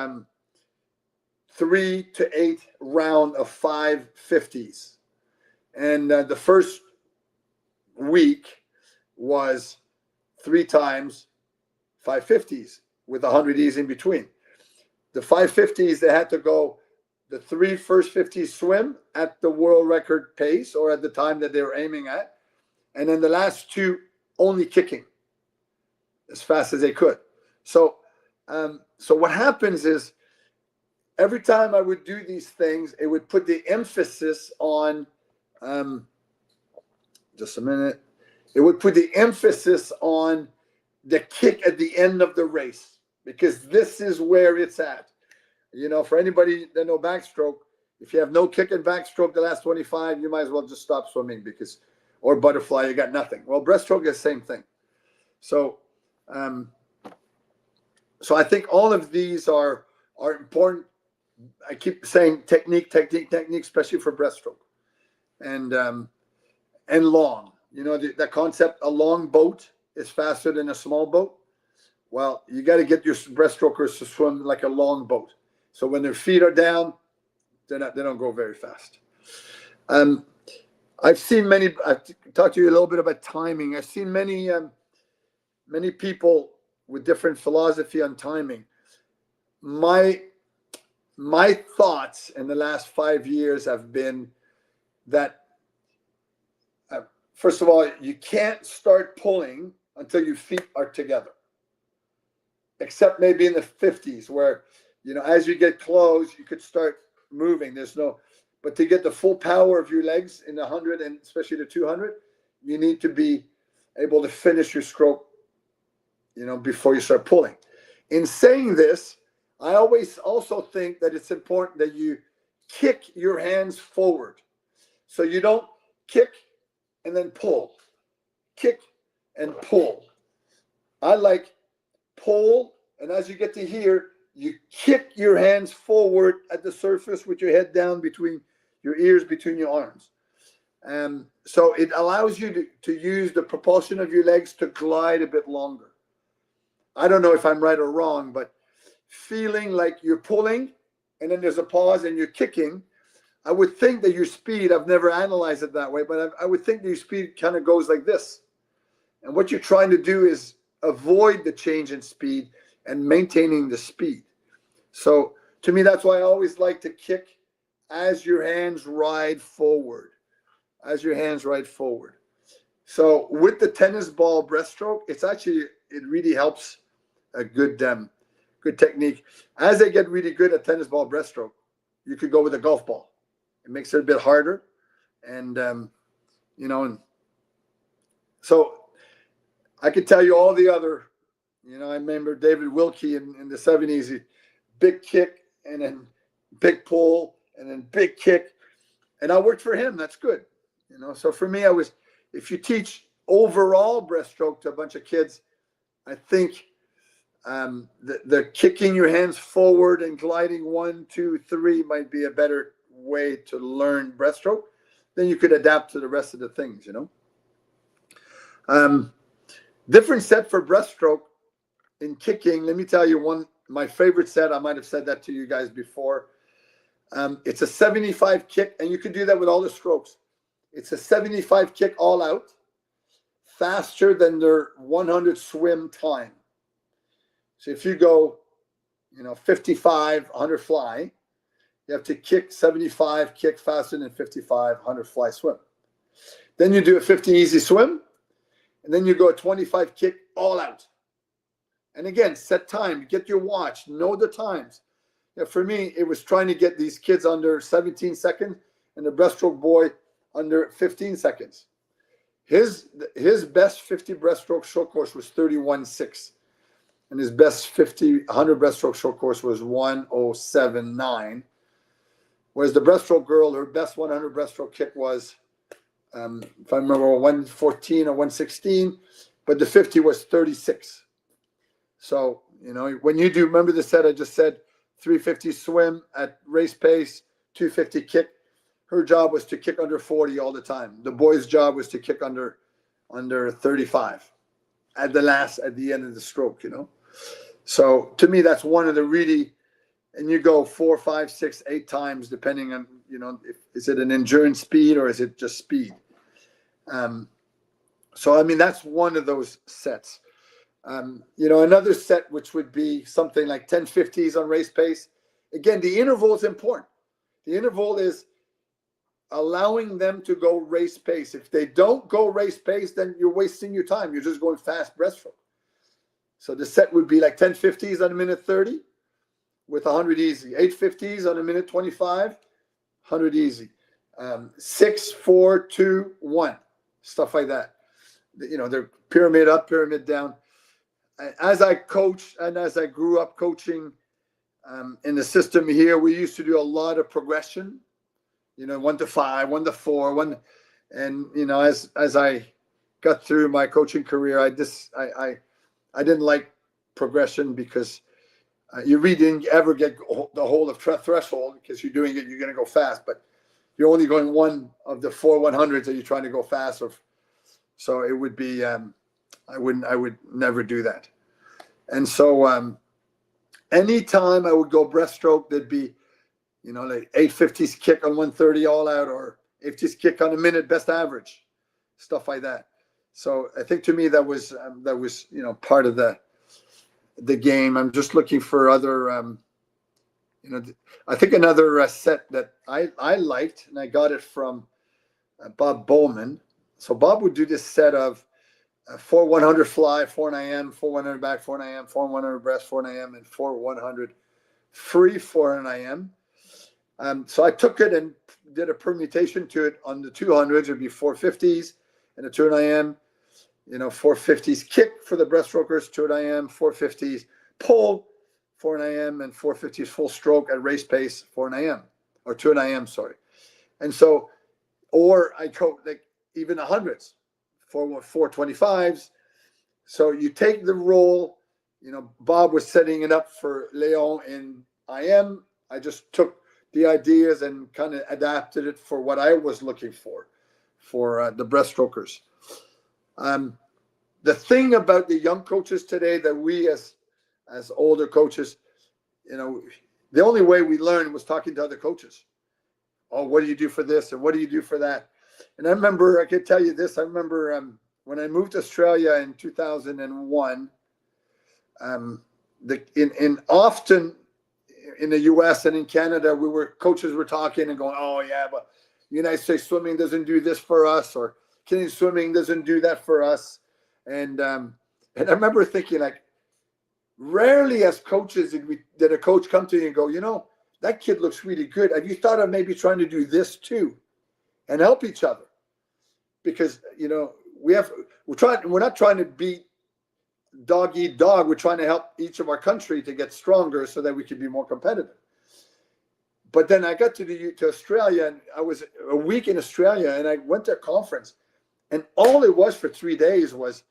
3 to 8 round of 550s. And the first week was 3 times 550s with 100 E's in between. The 550s, they had to go the 3 first 50s swim at the world record pace or at the time that they were aiming at. And then the last 2 only kicking as fast as they could. So what happens is every time I would do these things, it would put the emphasis on, just a minute. It would put the emphasis on the kick at the end of the race, because this is where it's at. For anybody that know backstroke, if you have no kick and backstroke the last 25, you might as well just stop swimming, or butterfly, you got nothing. Well, breaststroke is the same thing. So, so I think all of these are important. I keep saying technique, especially for breaststroke, and long. The concept, a long boat is faster than a small boat. Well, you got to get your breaststrokers to swim like a long boat. So when their feet are down, they don't go very fast. I've talked to you a little bit about timing. I've seen many people with different philosophy on timing. My thoughts in the last 5 years have been that, first of all, you can't start pulling until your feet are together, except maybe in the 50s where, as you get close, you could start moving. But to get the full power of your legs in the 100 and especially the 200, you need to be able to finish your stroke, before you start pulling. In saying this, I always also think that it's important that you kick your hands forward. So you don't kick and then pull. Kick and pull. I like pull, and as you get to here, you kick your hands forward at the surface with your head down between your ears, between your arms. So it allows you to use the propulsion of your legs to glide a bit longer. I don't know if I'm right or wrong, but feeling like you're pulling and then there's a pause and you're kicking, I would think that your speed, I've never analyzed it that way, but I would think that your speed kind of goes like this. And what you're trying to do is avoid the change in speed and maintaining the speed. So to me, that's why I always like to kick as your hands ride forward. So with the tennis ball breaststroke, it really helps a good technique. As they get really good at tennis ball breaststroke, you could go with a golf ball. It makes it a bit harder. And, and so I could tell you all the other, I remember David Wilkie in the 70s, big kick and then big pull and then big kick. And I worked for him. That's good. So for me, if you teach overall breaststroke to a bunch of kids, I think the kicking your hands forward and gliding 1, 2, 3 might be a better way to learn breaststroke. Then you could adapt to the rest of the things, Different set for breaststroke in kicking. Let me tell you my favorite set. I might have said that to you guys before. It's a 75 kick, and you can do that with all the strokes. It's a 75 kick all out, faster than their 100 swim time. So if you go, 55, 100 fly, you have to kick 75, kick faster than 55, 100 fly swim. Then you do a 50 easy swim, and then you go a 25 kick all out. And again, set time, get your watch, know the times. For me, it was trying to get these kids under 17 seconds and the breaststroke boy under 15 seconds. His best 50 breaststroke short course was 31.6. And his best 100 breaststroke short course was 107.9. Whereas the breaststroke girl, her best 100 breaststroke kick was, if I remember, 114 or 116, but the 50 was 36. So, when you do, remember the set I just said, 350 swim at race pace, 250 kick. Her job was to kick under 40 all the time. The boy's job was to kick under 35 at the end of the stroke, So to me, that's one of the really, and you go 4, 5, 6, 8 times, depending on, is it an endurance speed or is it just speed? So, I mean, that's one of those sets. Another set, which would be something like 1050s on race pace. Again, the interval is important. The interval is allowing them to go race pace. If they don't go race pace, then you're wasting your time. You're just going fast breaststroke. So the set would be like 1050s on a minute 30 with 100 easy. 850s on a minute 25, 100 easy. 6, 4, 2, 1. Stuff like that. They're pyramid up, pyramid down. As I coached and as I grew up coaching in the system here, we used to do a lot of progression, 1 to 5, 1 to 4, 1. And, as I got through my coaching career, I didn't like progression because you really didn't ever get the whole of threshold because you're doing it, you're going to go fast, but you're only going one of the 4 100s that you're trying to go fast. So it would be, I would never do that. And so anytime I would go breaststroke, there'd be, like 850s kick on 130 all out or 850s kick on a minute best average, stuff like that. So I think to me that was part of the game. I'm just looking for other, I think another set that I liked, and I got it from Bob Bowman. So Bob would do this set of 4 100 fly, 4 9am, 4 100 back, 4 9am, 4 100 breast, 4 9am, and 4 100 free, 4 9am. So I took it and did a permutation to it on the 200s. It'd be 450s and a 2 9am, 450s kick for the breaststrokers, 2 9am, 450s pull, 4 9am, and 450s full stroke at race pace, 4 9am, or 2 9am, sorry. And so, or I coach like even 100s, 425s. So you take the roll, Bob was setting it up for Leon in IM. I just took the ideas and kind of adapted it for what I was looking for the breaststrokers. The thing about the young coaches today that we as older coaches, the only way we learned was talking to other coaches. Oh, what do you do for this? And what do you do for that? And I remember, I could tell you this, I remember when I moved to Australia in 2001, often in the US and in Canada, coaches were talking and going, oh yeah, but United States swimming doesn't do this for us, or Canadian swimming doesn't do that for us. And I remember thinking, like, rarely as coaches did a coach come to you and go, that kid looks really good. Have you thought of maybe trying to do this too and help each other? Because, we're not trying to beat dog eat dog. We're trying to help each of our country to get stronger so that we can be more competitive. But then I got to Australia, and I was a week in Australia, and I went to a conference, and all it was for 3 days was,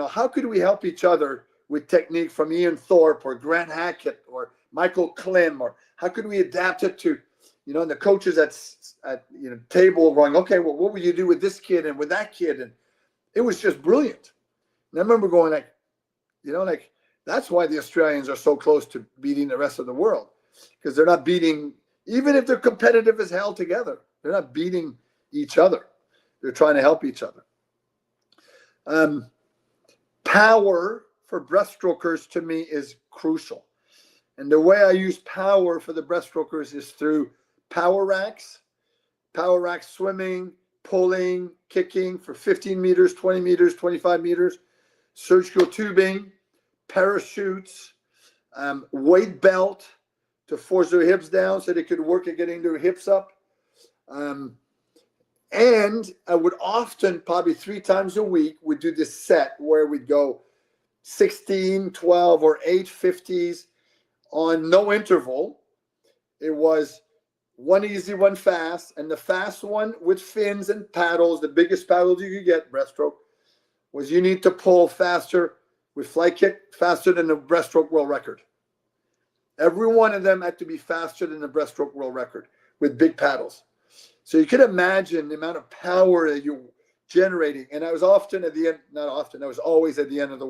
How could we help each other with technique from Ian Thorpe or Grant Hackett or Michael Klim, or how could we adapt it to, and the coaches at table going, okay, well, what would you do with this kid and with that kid? And it was just brilliant. And I remember going that's why the Australians are so close to beating the rest of the world, because they're not beating, even if they're competitive as hell together, they're not beating each other. They're trying to help each other. Power for breaststrokers to me is crucial. And the way I use power for the breaststrokers is through power racks swimming, pulling, kicking for 15 meters, 20 meters, 25 meters, surgical tubing, parachutes, weight belt to force their hips down so they could work at getting their hips up. And I would often, probably 3 times a week, would do this set where we'd go 16, 12, or 8 50s on no interval. It was one easy, one fast, and the fast one with fins and paddles, the biggest paddles you could get, breaststroke, was you need to pull faster with fly kick, faster than the breaststroke world record. Every one of them had to be faster than the breaststroke world record with big paddles. So you could imagine the amount of power that you're generating. And I was often at the end, not often, I was always at the end of the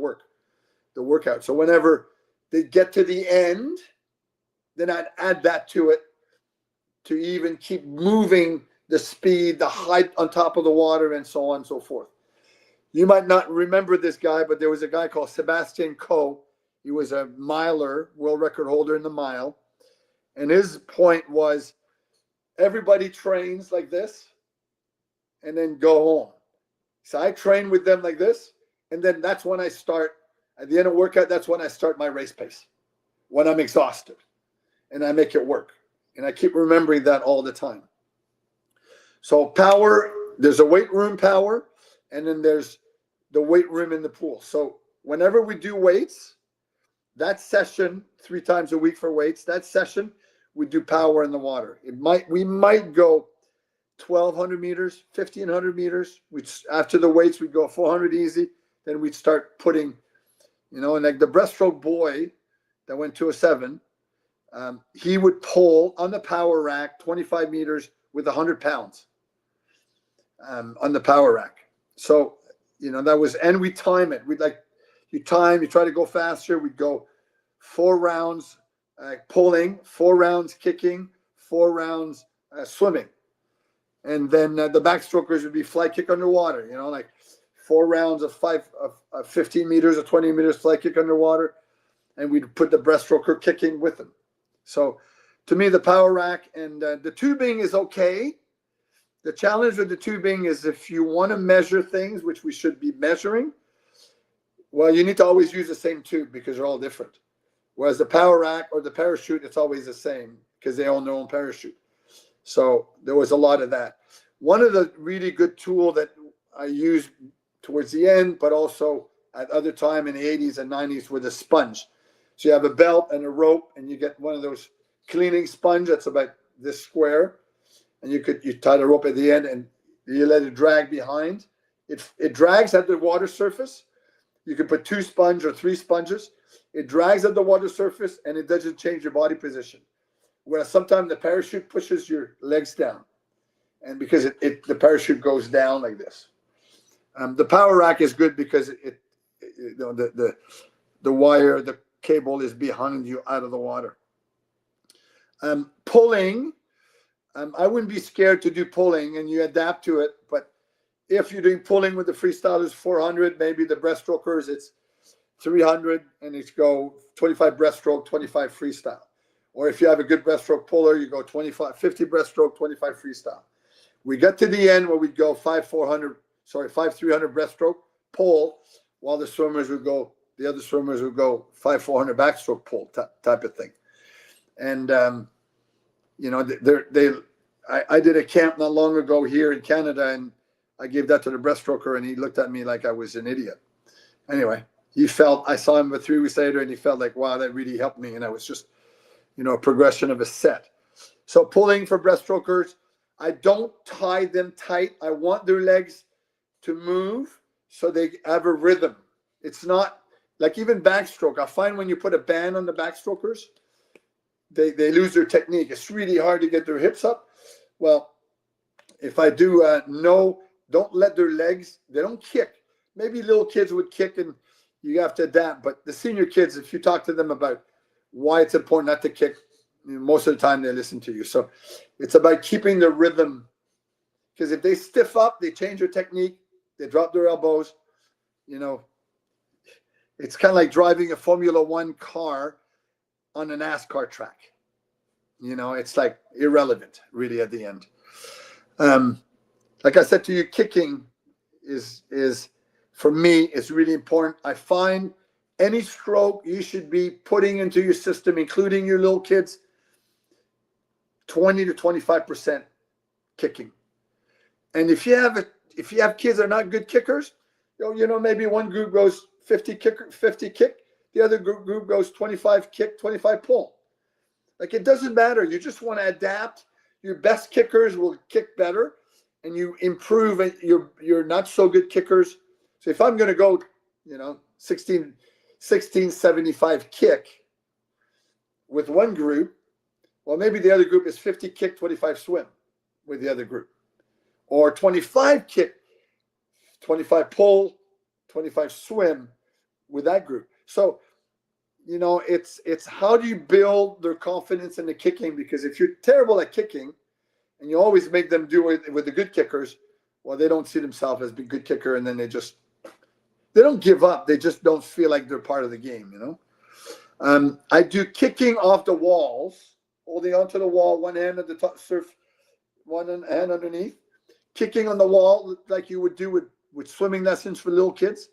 workout. So whenever they get to the end, then I'd add that to it to even keep moving the speed, the height on top of the water, and so on and so forth. You might not remember this guy, but there was a guy called Sebastian Coe. He was a miler, world record holder in the mile. And his point was, everybody trains like this and then go home. So I train with them like this. And then that's when I start, at the end of workout, that's when I start my race pace, when I'm exhausted, and I make it work. And I keep remembering that all the time. So power, there's a weight room power, and then there's the weight room in the pool. So whenever we do weights, that session, 3 times a week for weights, that session, we do power in the water. We might go 1,200 meters, 1,500 meters. After the weights, we'd go 400 easy. Then we'd start putting, and like the breaststroke boy that went to a 7, he would pull on the power rack 25 meters with 100 pounds on the power rack. So, that was, and we time it. You try to go faster. We'd go 4 rounds pulling, 4 rounds kicking, 4 rounds swimming. And then the backstrokers would be fly kick underwater, 4 rounds of 15 meters or 20 meters fly kick underwater. And we'd put the breaststroker kicking with them. So to me, the power rack and the tubing is okay. The challenge with the tubing is if you want to measure things, which we should be measuring, well, you need to always use the same tube because they're all different. Whereas the power rack or the parachute, it's always the same because they own their own parachute. So there was a lot of that. One of the really good tool that I used towards the end, but also at other time in the 80s and 90s, were the sponge. So you have a belt and a rope, and you get one of those cleaning sponge that's about this square, and you tie the rope at the end and you let it drag behind. It drags at the water surface. You can put 2 sponge or 3 sponges. It drags at the water surface and it doesn't change your body position. Whereas sometimes the parachute pushes your legs down, and because the parachute goes down like this. The power rack is good because the wire, the cable is behind you out of the water. Pulling, I wouldn't be scared to do pulling, and you adapt to it. But if you're doing pulling with the freestylers, 400, maybe the breaststrokers, it's 300, and it's go 25 breaststroke, 25 freestyle. Or if you have a good breaststroke puller, you go 50 breaststroke, 25 freestyle. We get to the end where we'd go 5-300 breaststroke pull, while the other swimmers would go 5-400 backstroke pull type of thing. And, I did a camp not long ago here in Canada, and I gave that to the breaststroker, and he looked at me like I was an idiot. Anyway, I saw him 3 weeks later, and he felt like, wow, that really helped me. And I was just, a progression of a set. So pulling for breaststrokers, I don't tie them tight. I want their legs to move so they have a rhythm. It's not like even backstroke. I find when you put a band on the backstrokers, they lose their technique. It's really hard to get their hips up. Well, if I do don't let their legs, they don't kick. Maybe little kids would kick and you have to adapt. But the senior kids, if you talk to them about why it's important not to kick, most of the time they listen to you. So it's about keeping the rhythm. Because if they stiff up, they change their technique, they drop their elbows, it's kind of like driving a Formula One car on a NASCAR track. It's like irrelevant, really, at the end. Like I said to you, kicking is for me, is really important. I find any stroke you should be putting into your system, including your little kids, 20 to 25% kicking. And if you have kids that are not good kickers, maybe one group goes 50 kick, the other group goes 25 kick, 25 pull. Like, it doesn't matter. You just want to adapt. Your best kickers will kick better, and you improve your not so good kickers. So if I'm going to go, 1675 kick with one group, well, maybe the other group is 50 kick, 25 swim with the other group. Or 25 kick, 25 pull, 25 swim with that group. So, it's how do you build their confidence in the kicking? Because if you're terrible at kicking and you always make them do it with the good kickers, well, they don't see themselves as a good kicker, and then they don't give up. They just don't feel like they're part of the game, I do kicking off the walls, holding onto the wall, one hand at the top, surf, one hand underneath, kicking on the wall like you would do with swimming lessons for little kids.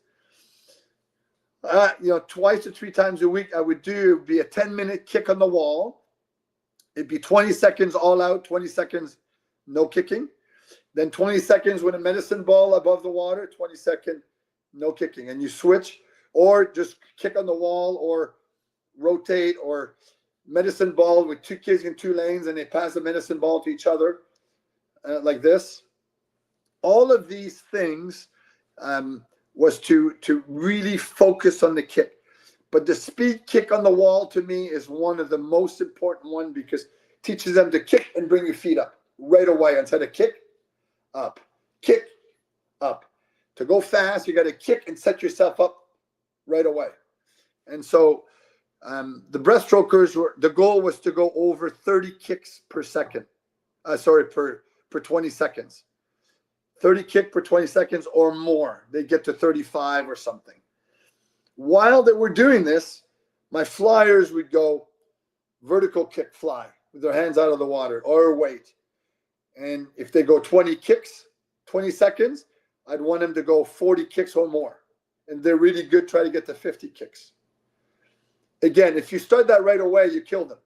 Twice or 3 times a week, I would be a 10-minute kick on the wall. It'd be 20 seconds all out, 20 seconds no kicking. Then 20 seconds with a medicine ball above the water, 20 seconds no kicking. And you switch, or just kick on the wall, or rotate, or medicine ball with 2 kids in 2 lanes, and they pass the medicine ball to each other like this. All of these things was to really focus on the kick. But the speed kick on the wall, to me, is one of the most important one, because it teaches them to kick and bring your feet up right away instead of kick, up. To go fast, you got to kick and set yourself up right away. And so the breaststrokers, the goal was to go over 30 kicks per second. Per 20 seconds. 30 kick per 20 seconds or more. They get to 35 or something. While they were doing this, my flyers would go vertical kick fly with their hands out of the water, or wait. And if they go 20 kicks, 20 seconds, I'd want them to go 40 kicks or more. And they're really good, try to get to 50 kicks. Again, if you start that right away, you kill them.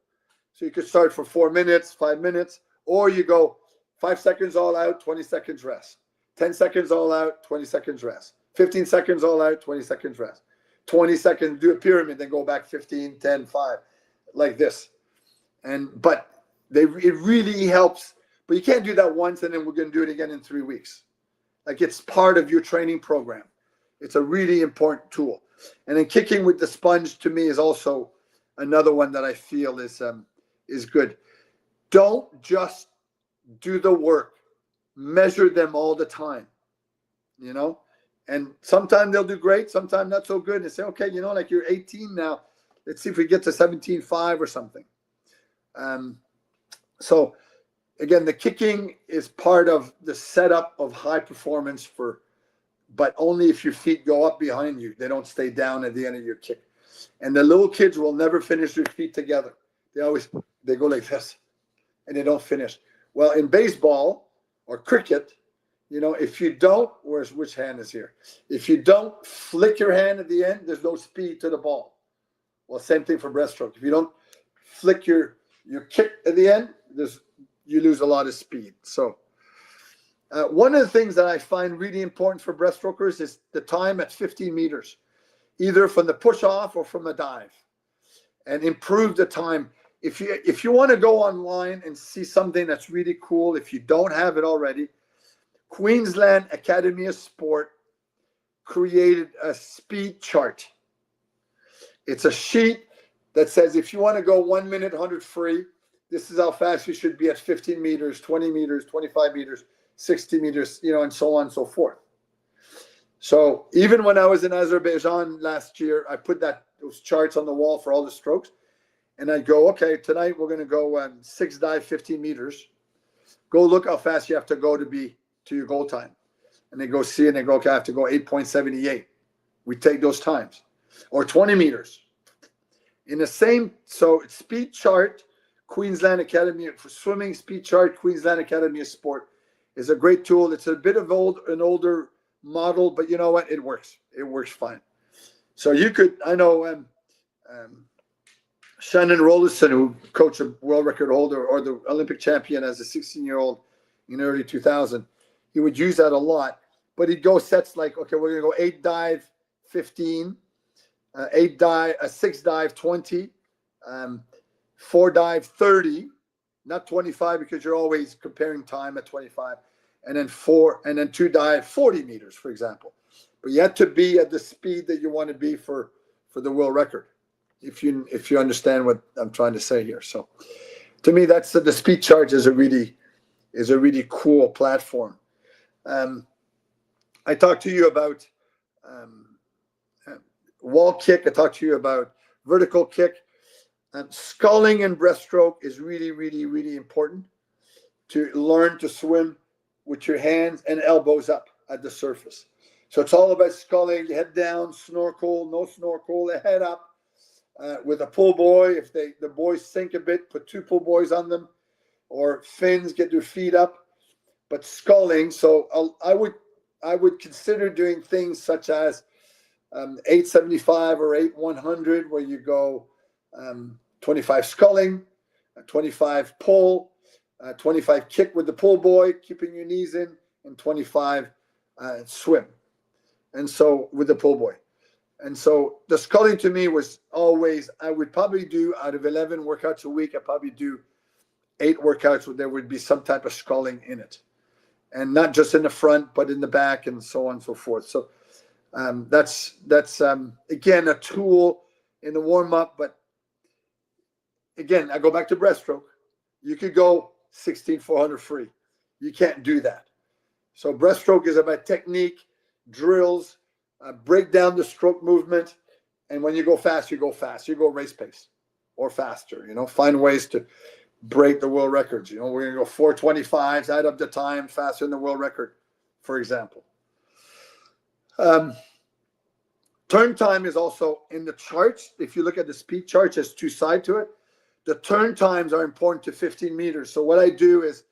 So you could start for 4 minutes, 5 minutes, or you go 5 seconds all out, 20 seconds rest. 10 seconds all out, 20 seconds rest. 15 seconds all out, 20 seconds rest. 20 seconds, do a pyramid, then go back 15, 10, 5, like this. But it really helps. But you can't do that once and then we're going to do it again in 3 weeks. Like, it's part of your training program. It's a really important tool. And then kicking with the sponge, to me, is also another one that I feel is good. Don't just do the work. Measure them all the time, and sometimes they'll do great, sometimes not so good, and say, okay, like, you're 18 now, let's see if we get to 17.5 or something. So again, the kicking is part of the setup of high performance, but only if your feet go up behind you. They don't stay down at the end of your kick. And the little kids will never finish their feet together. They go like this and they don't finish. Well, in baseball or cricket, if you don't, which hand is here? If you don't flick your hand at the end, there's no speed to the ball. Well, same thing for breaststroke. If you don't flick your kick at the end, you lose a lot of speed. So one of the things that I find really important for breaststrokers is the time at 15 meters, either from the push off or from the dive, and improve the time. If you want to go online and see something that's really cool, if you don't have it already, Queensland Academy of Sport created a speed chart. It's a sheet that says if you want to go 1 minute 100 free, this is how fast you should be at 15 meters, 20 meters, 25 meters, 60 meters, and so on and so forth. So even when I was in Azerbaijan last year, I put those charts on the wall for all the strokes. And I'd go, okay, tonight we're going to go 6 dive, 15 meters. Go look how fast you have to go to be to your goal time. And they go see, and they go, okay, I have to go 8.78. We take those times. Or 20 meters. In the same, so it's speed chart, Queensland Academy for Swimming, speed chart, Queensland Academy of Sport is a great tool. It's a bit of an older model, but you know what? It works. It works fine. So you could, I know Shannon Rollerson, who coached a world record holder or the Olympic champion as a 16-year-old in early 2000, he would use that a lot. But he'd go sets like, okay, we're going to go 8 dive, 15, 8 dive, 6 dive, 20, 4 dive, 30, not 25 because you're always comparing time at 25, and then 2 dive, 40 meters, for example. But you have to be at the speed that you want to be for the world record. If you understand what I'm trying to say here. So to me, that's the speed chart is a really cool platform. I talked to you about wall kick. I talked to you about vertical kick. Sculling and breaststroke is really, really, really important to learn to swim with your hands and elbows up at the surface. So it's all about sculling, head down, snorkel, no snorkel, head up. With a pull buoy, if the buoys sink a bit, put 2 pull buoys on them, or fins, get their feet up. But sculling, so I would consider doing things such as 875 or 8100, where you go 25 sculling, 25 pull, 25 kick with the pull buoy, keeping your knees in, and 25 swim. And so with the pull buoy. And so the sculling to me was always, I would probably do out of 11 workouts a week, I'd probably do 8 workouts where there would be some type of sculling in it. And not just in the front, but in the back and so on and so forth. So that's again, a tool in the warm-up. But again, I go back to breaststroke. You could go 16,400 free. You can't do that. So breaststroke is about technique, drills, break down the stroke movement, and when you go fast, you go fast. You go race pace or faster. Find ways to break the world records. We're going to go 425s, add up the time faster than the world record, for example. Turn time is also in the charts. If you look at the speed charts, there's 2 sides to it. The turn times are important to 15 meters. So what I do is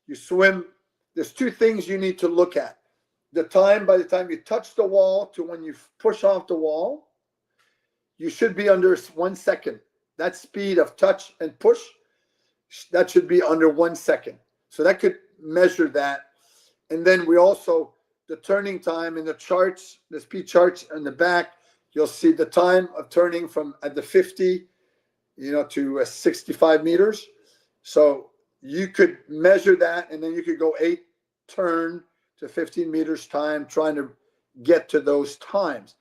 you swim. There's 2 things you need to look at. The time, by the time you touch the wall to when you push off the wall, you should be under 1 second. That speed of touch and push, that should be under 1 second. So that could measure that. And then we also, the turning time in the charts, the speed charts in the back, you'll see the time of turning from at the 50, to 65 meters. So you could measure that, and then you could go 8 turn to 15 meters time, trying to get to those times.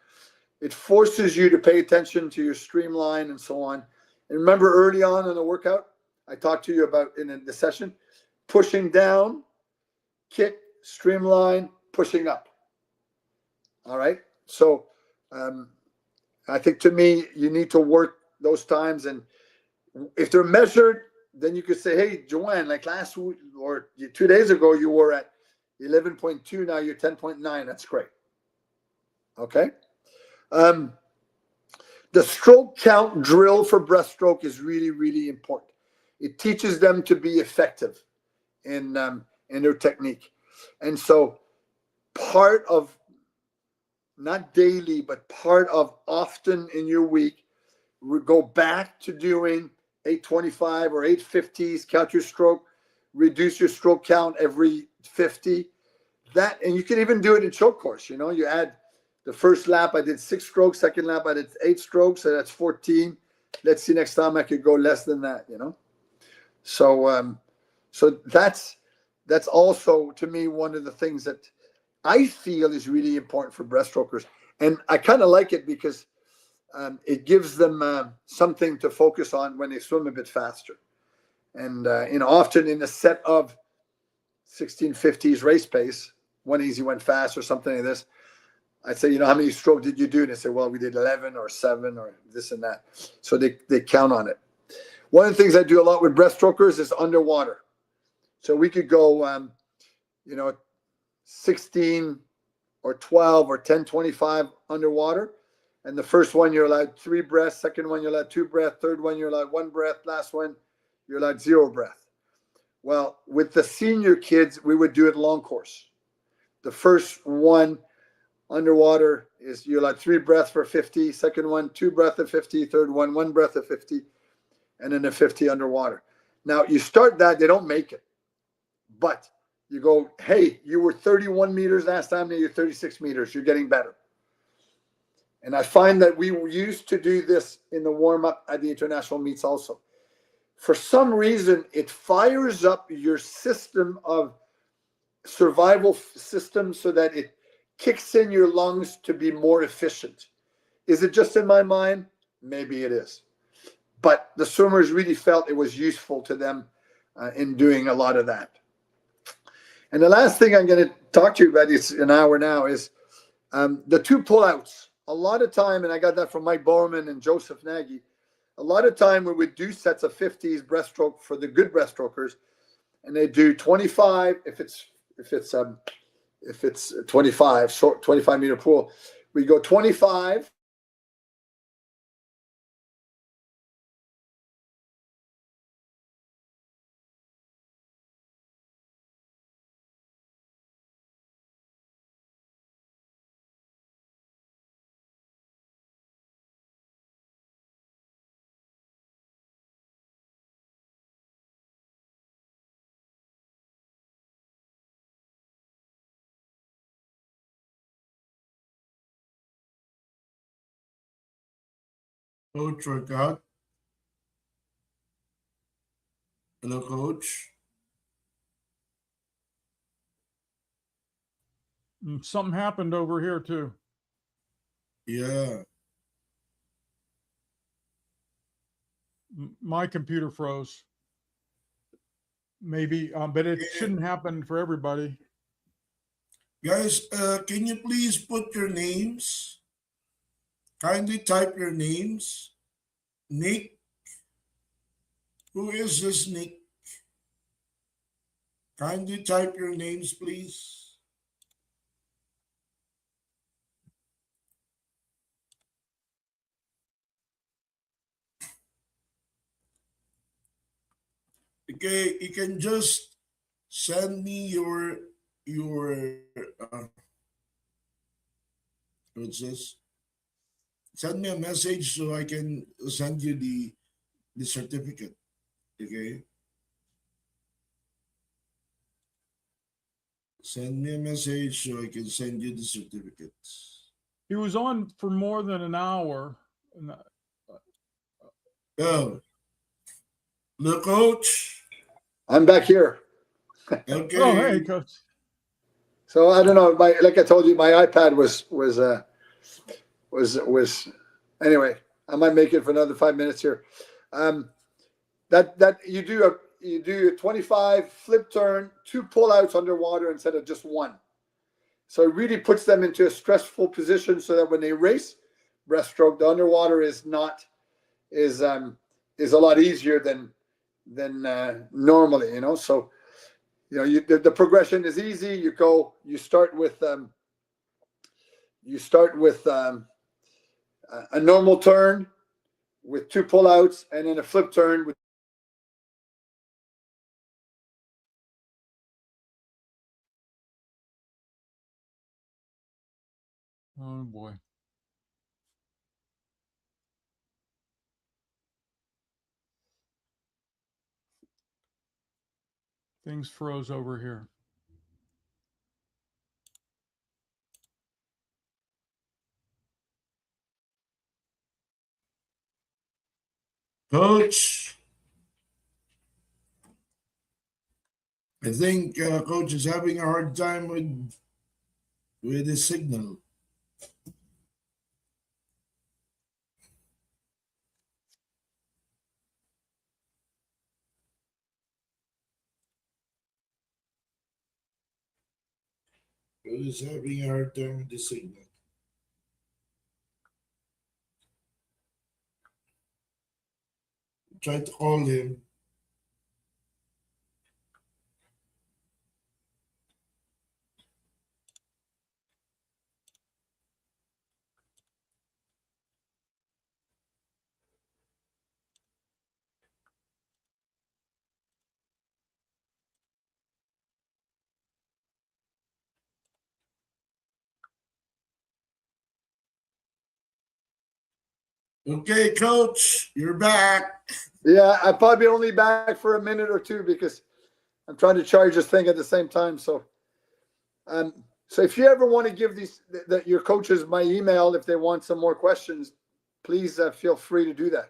It forces you to pay attention to your streamline and so on. And remember early on in the workout, I talked to you about in the session, pushing down, kick, streamline, pushing up. All right. So I think to me, you need to work those times. And if they're measured, then you could say, hey, Joanne, like last week or 2 days ago, you were at 11.2, now you're 10.9. That's great. Okay. The stroke count drill for breaststroke is really, really important. It teaches them to be effective in their technique. And so part of, not daily, but part of often in your week, we go back to doing 825 or 850s, count your stroke, reduce your stroke count every 50. That, and you can even do it in short course. You add the first lap, I did 6 strokes, second lap, I did 8 strokes, so that's 14. Let's see, next time I could go less than that, So, so that's also, to me, one of the things that I feel is really important for breaststrokers. And I kind of like it because it gives them something to focus on when they swim a bit faster. And, often in a set of 1650s race pace, one easy, one fast, or something like this, I'd say, how many strokes did you do? And they say, well, we did 11 or 7 or this and that. So they count on it. One of the things I do a lot with breaststrokers is underwater. So we could go, 16 or 12 or 10, 25 underwater. And the first one, you're allowed 3 breaths. Second one, you're allowed 2 breaths. Third one, you're allowed 1 breath. Last one, you're allowed 0 breath. Well, with the senior kids, we would do it long course. The first one underwater is you're allowed 3 breaths for 50. Second one, 2 breaths at 50. Third one, 1 breath at 50. And then a 50 underwater. Now, you start that, they don't make it. But you go, hey, you were 31 meters last time, now you're 36 meters. You're getting better. And I find that we used to do this in the warm-up at the international meets also. For some reason, it fires up your system of survival system so that it kicks in your lungs to be more efficient. Is it just in my mind? Maybe it is. But the swimmers really felt it was useful to them in doing a lot of that. And the last thing I'm going to talk to you about, it's an hour now, is the 2 pullouts. A lot of time, and I got that from Mike Borman and Joseph Nagy, a lot of time we would do sets of 50s breaststroke for the good breaststrokers, and they do 25 if it's 25 short 25-meter pool. We go 25. Coach workout. Hello, coach. Something happened over here too. Yeah. My computer froze. Maybe, but it shouldn't happen for everybody. Guys, can you please put your names? Kindly type your names. Nick. Who is this Nick? Kindly type your names, please. Okay, you can just send me your uh, what's this? Send me a message so I can send you the certificate. Okay. Send me a message so I can send you the certificates. He was on for more than an hour. Oh, the coach. I'm back here. Okay. Oh, hey, coach. So I don't know. Like I told you, my iPad was anyway. I might make it for another 5 minutes here. That you do a 25 flip turn, 2 pullouts underwater instead of just 1. So it really puts them into a stressful position so that when they race breaststroke, the underwater is a lot easier than normally. So the progression is easy. You start with a normal turn with 2 pullouts, and then a flip turn with. Oh boy. Things froze over here. Coach. I think coach is having a hard time with with the signal. Who is having a hard time with the signal? Try to call him. Okay, Coach, you're back. Yeah, I'll probably only back for a minute or two because I'm trying to charge this thing at the same time. So if you ever want to give your coaches my email if they want some more questions, please feel free to do that.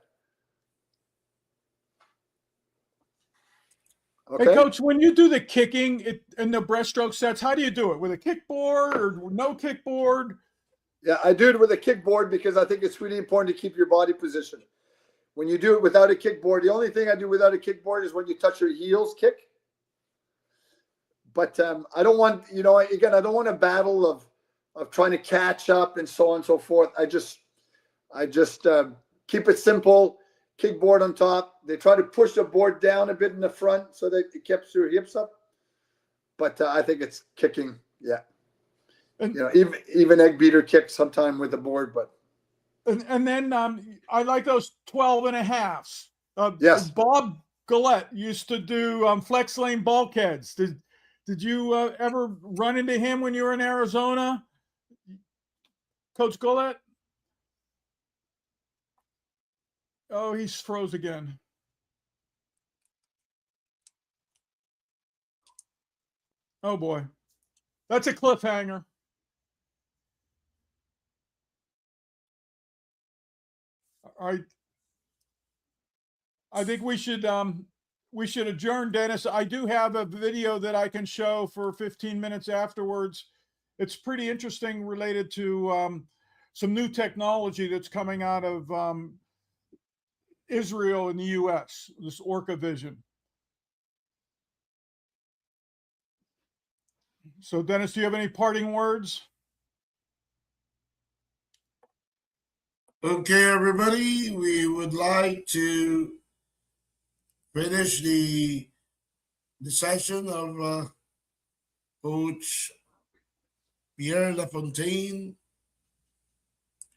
Okay. Hey, Coach, when you do the kicking in the breaststroke sets, how do you do it? With a kickboard or no kickboard? Yeah, I do it with a kickboard because I think it's really important to keep your body position. When you do it without a kickboard, the only thing I do without a kickboard is when you touch your heels kick. But I don't want, again, I don't want a battle of trying to catch up and so on and so forth. I just keep it simple. Kickboard on top. They try to push the board down a bit in the front so that it keeps your hips up. But I think it's kicking. Yeah. And, even egg beater kicks sometime with the board, but. And then I like those 12 and a halves. Yes. Bob Gillette used to do flex lane bulkheads. Did you ever run into him when you were in Arizona? Coach Gillette? Oh, he's froze again. Oh, boy. That's a cliffhanger. All right. I think we should adjourn, Dennis. I do have a video that I can show for 15 minutes afterwards. It's pretty interesting related to some new technology that's coming out of Israel and the US, this Orca Vision. So Dennis, do you have any parting words? Okay, everybody, we would like to finish the session of Coach Pierre Lafontaine.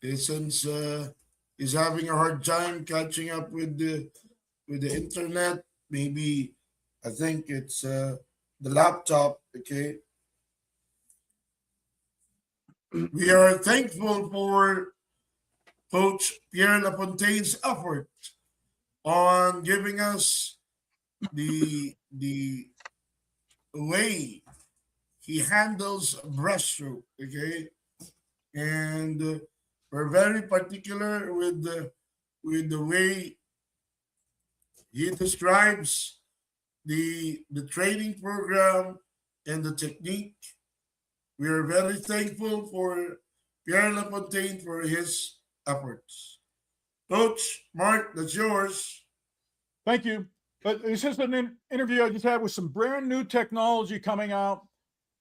Since he's having a hard time catching up with the internet, maybe I think it's the laptop. Okay, we are thankful for Coach Pierre Lafontaine's effort on giving us the way he handles breaststroke. Okay, and we're very particular with the way he describes the training program and the technique. We are very thankful for Pierre Lafontaine for his efforts. Coach Mark, that's yours. Thank you. But this is an interview I just had with some brand new technology coming out,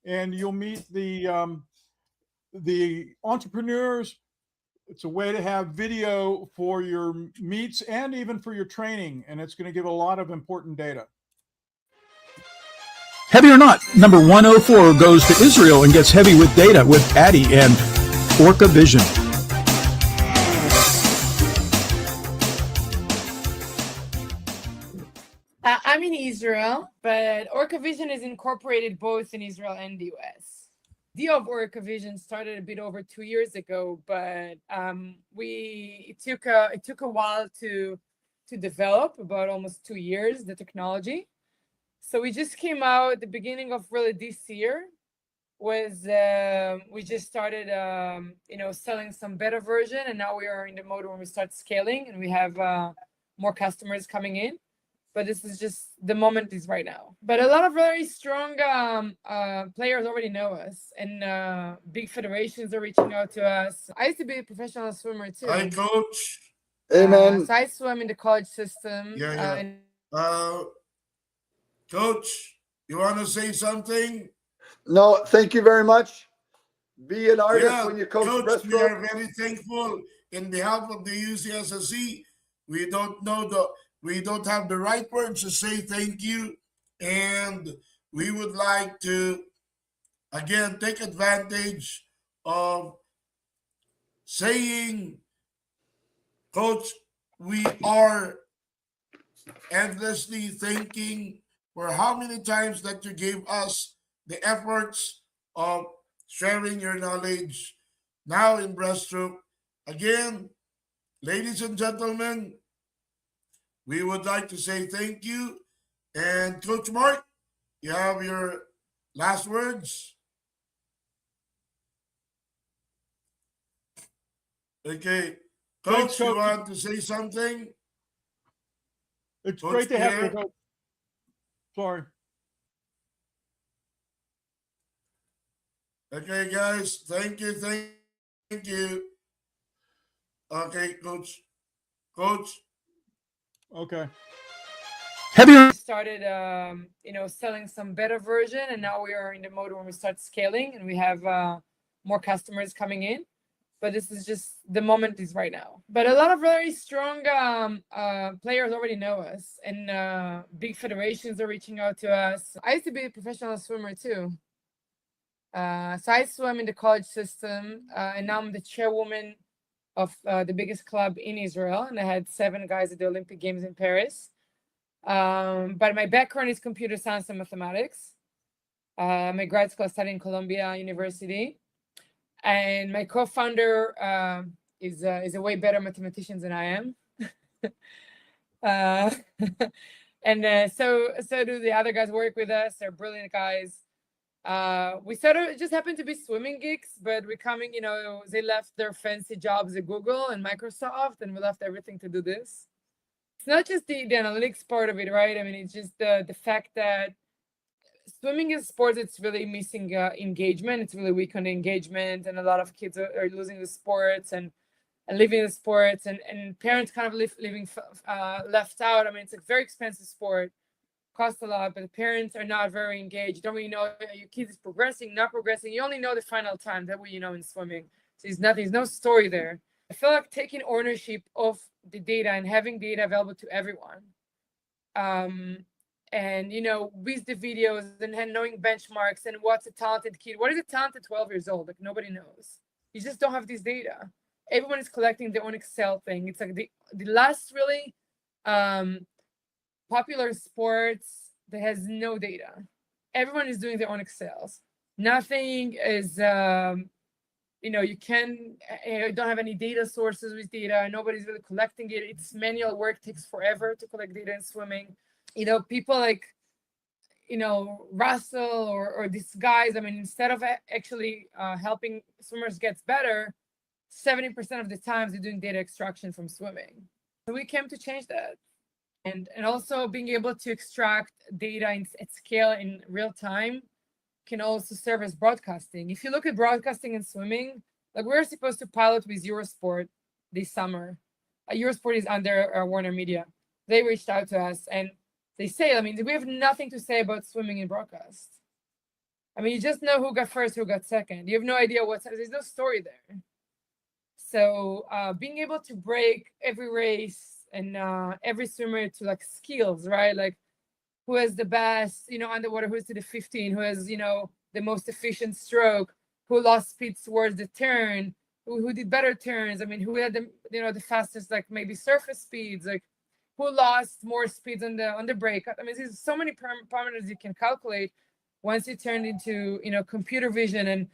and you'll meet the entrepreneurs. It's a way to have video for your meets and even for your training, and it's going to give a lot of important data. Heavy or Not, number 104 goes to Israel and gets heavy with data with Addy and Orca Vision. I'm in Israel, but Orca Vision is incorporated both in Israel and the US. The idea of Orca Vision started a bit over 2 years ago, but it took a while to develop, about almost 2 years, the technology. So we just came out at the beginning of really this year. We just started selling some beta version, and now we are in the mode where we start scaling, and we have more customers coming in. but this is just the moment is right now. But a lot of very strong players already know us, and big federations are reaching out to us. I used to be a professional swimmer too. Hi, Coach. Amen. So I swam in the college system. Yeah. And Coach, you want to say something? No, thank you very much. Be an artist Yeah, when you coach Coach, we breaststroke. are very thankful in behalf of the UCSSC. We don't have the right words to say thank you, and we would like to again take advantage of saying, Coach, we are endlessly thanking for how many times that you gave us the efforts of sharing your knowledge now in breaststroke. Again, ladies and gentlemen, we would like to say thank you. And Coach Mark, you have your last words. Okay. Coach, Thanks, you Coach. want to say something? It's Coach great to have you. Pierre? Coach. Sorry. Okay, guys. Thank you. Thank you. Okay, Coach. Coach. Okay. we started selling some beta version, and now we are in the mode when we start scaling and we have more customers coming in. But this is just the moment is right now. But a lot of very strong players already know us, and big federations are reaching out to us. I used to be a professional swimmer too. So I swam in the college system, and now I'm the chairwoman of the biggest club in Israel, and I had 7 guys at the Olympic Games in Paris. But my background is computer science and mathematics. My grad school I studied in Columbia University, and my co-founder is a way better mathematician than I am. And so do the other guys who work with us. They're brilliant guys. We sort of just happened to be swimming geeks, but we're coming, they left their fancy jobs at Google and Microsoft, and we left everything to do this. It's not just the analytics part of it, right? I mean, it's just the fact that swimming is sport. It's really missing engagement. It's really weak on the engagement, and a lot of kids are losing the sports and leaving the sports, and parents kind of living left out. I mean, it's a very expensive sport, costs a lot, but the parents are not very engaged. You don't really know your kid is progressing, not progressing. You only know the final time. That way you know in swimming. So there's no story there. I feel like taking ownership of the data and having data available to everyone. And with the videos and knowing benchmarks and what's a talented kid. What is a talented 12 years old? Like nobody knows. You just don't have this data. Everyone is collecting their own Excel thing. It's like the last really popular sports that has no data. Everyone is doing their own Excels. Nothing is you don't have any data sources with data. Nobody's really collecting it. It's manual work, takes forever to collect data in swimming. People like Russell or these guys, I mean, instead of actually helping swimmers get better, 70% of the times they're doing data extraction from swimming. So we came to change that. And also being able to extract data at scale in real time can also serve as broadcasting. If you look at broadcasting in swimming, like we're supposed to pilot with Eurosport this summer. Eurosport is under Warner Media. They reached out to us and they say, I mean, we have nothing to say about swimming in broadcast. I mean, you just know who got first, who got second. You have no idea there's no story there. So being able to break every race and every swimmer to like skills, right? Like who has the best, underwater, who's to the 15, who has, the most efficient stroke, who lost speed towards the turn, who did better turns. I mean, who had the fastest, like maybe surface speeds, like who lost more speeds on the breakout. I mean, there's so many parameters you can calculate once you turn into, computer vision. And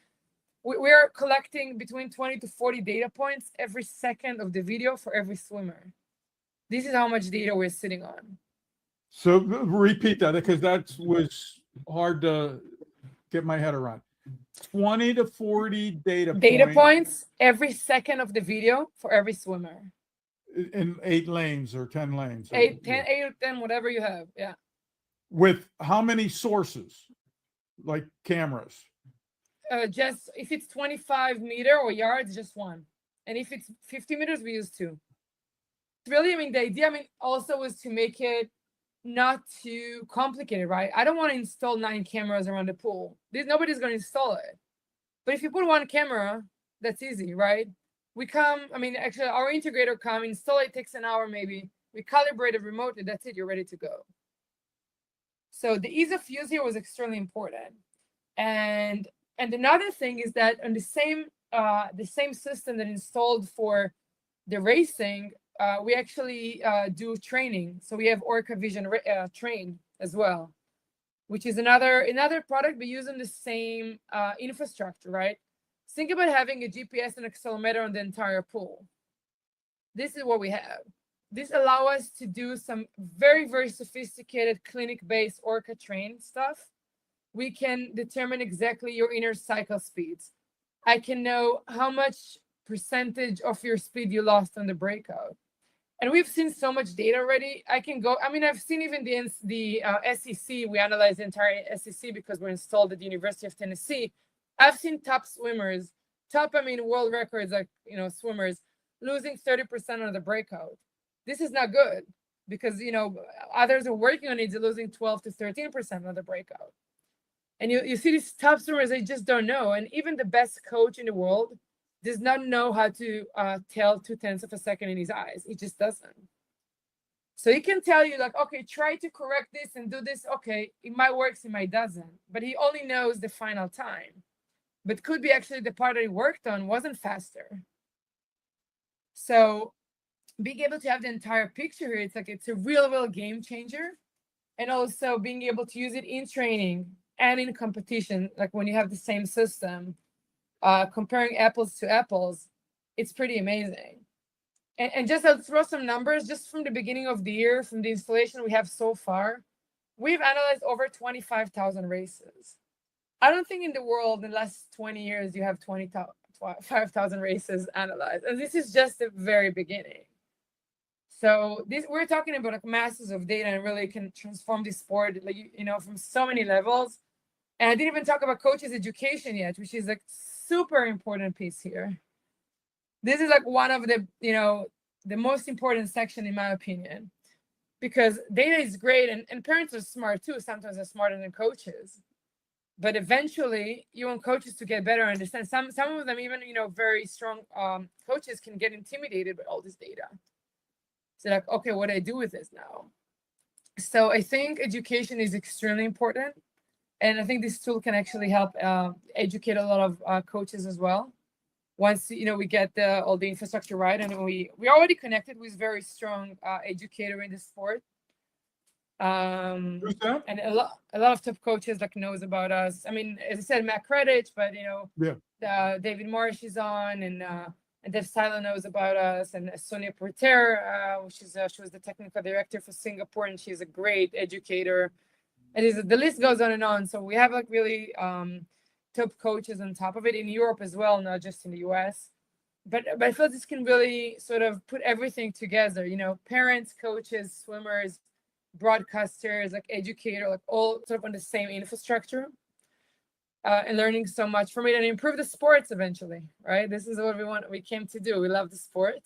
we're collecting between 20 to 40 data points every second of the video for every swimmer. This is how much data we're sitting on. So repeat that because that was hard to get my head around. 20 to 40 data points every second of the video for every swimmer. in 8 lanes or 10 lanes. 8, 10, 8 or 10, whatever you have. Yeah. With how many sources, like cameras? Just if it's 25 meter or yards, just one. And if it's 50 meters, we use 2. Really, I mean, the idea, also was to make it not too complicated, right? I don't want to install 9 cameras around the pool. Nobody's going to install it. But if you put 1 camera, that's easy, right? We come, actually, our integrator come, install it, takes an hour maybe. We calibrate it remotely. That's it. You're ready to go. So the ease of use here was extremely important. And another thing is that on the same system that installed for the racing, we actually do training. So we have Orca Vision Train as well, which is another product, but using the same infrastructure, right? Think about having a GPS and accelerometer on the entire pool. This is what we have. This allows us to do some very, very sophisticated clinic-based Orca train stuff. We can determine exactly your inner cycle speeds. I can know how much percentage of your speed you lost on the breakout. And we've seen so much data already. I've seen even the SEC. We analyze the entire SEC because we're installed at the University of Tennessee. I've seen top swimmers, world records, swimmers losing 30% on the breakout. This is not good because, others are working on it, they're losing 12 to 13% on the breakout. And you see these top swimmers, they just don't know. And even the best coach in the world does not know how to tell 0.2 of a second in his eyes. He just doesn't. So he can tell you okay, try to correct this and do this. Okay, it might work, it might doesn't. But he only knows the final time. But could be actually the part that he worked on wasn't faster. So being able to have the entire picture here, it's a real game changer. And also being able to use it in training and in competition, like when you have the same system, comparing apples to apples, it's pretty amazing. And just I'll throw some numbers just from the beginning of the year, from the installation we have so far. We've analyzed over 25,000 races. I don't think in the world in the last 20 years you have 25,000 races analyzed. And this is just the very beginning. So we're talking about masses of data and really can transform this sport, from so many levels. And I didn't even talk about coaches' education yet, which is super important piece here. This is one of the, the most important section in my opinion, because data is great and parents are smart too. Sometimes they're smarter than coaches, but eventually you want coaches to get better and understand. Some of them even, very strong coaches can get intimidated by all this data. So okay, what do I do with this now? So I think education is extremely important. And I think this tool can actually help educate a lot of coaches as well. Once we get all the infrastructure right, and we already connected with very strong educator in the sport. And a lot of top coaches knows about us. As I said, Matt Credich, but David Marsh is on, and Dev Silo knows about us, and Sonia Porter, she was the technical director for Singapore, and she's a great educator. And the list goes on and on. So we have really top coaches on top of it in Europe as well, not just in the US. But I feel this can really sort of put everything together, parents, coaches, swimmers, broadcasters, educator, all sort of on the same infrastructure, and learning so much from it and improve the sports eventually, right? This is what we came to do. We love the sport.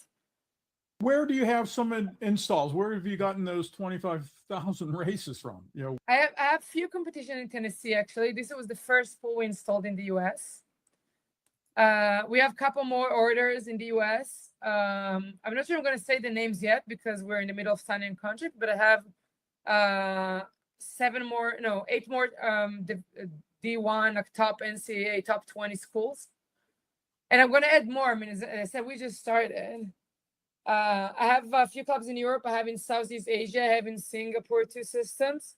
Where do you have some installs? Where have you gotten those 25,000 races from? I have a few competitions in Tennessee, actually. This was the first pool we installed in the US. We have a couple more orders in the US. I'm not sure I'm going to say the names yet because we're in the middle of signing a contract, but I have 8 more D1, top NCAA, top 20 schools. And I'm going to add more. As I said, we just started. I have a few clubs in Europe. I have in Southeast Asia. I have in Singapore 2 systems.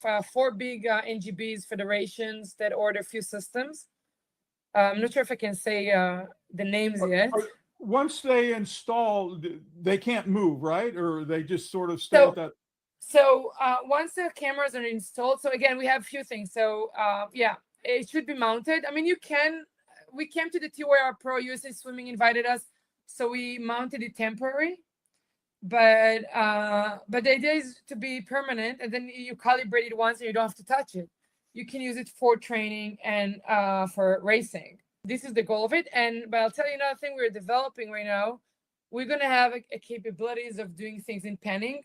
4 big NGBs federations that order a few systems. I'm not sure if I can say the names yet. Once they install, they can't move, right? Or they just sort of stay at that? So once the cameras are installed, so again, we have a few things. So it should be mounted. We came to the TYR Pro, USA Swimming invited us. So we mounted it temporary. but the idea is to be permanent, and then you calibrate it once and you don't have to touch it. You can use it for training and for racing. This is the goal of it. But I'll tell you another thing we're developing right now. We're going to have a capabilities of doing things in penning.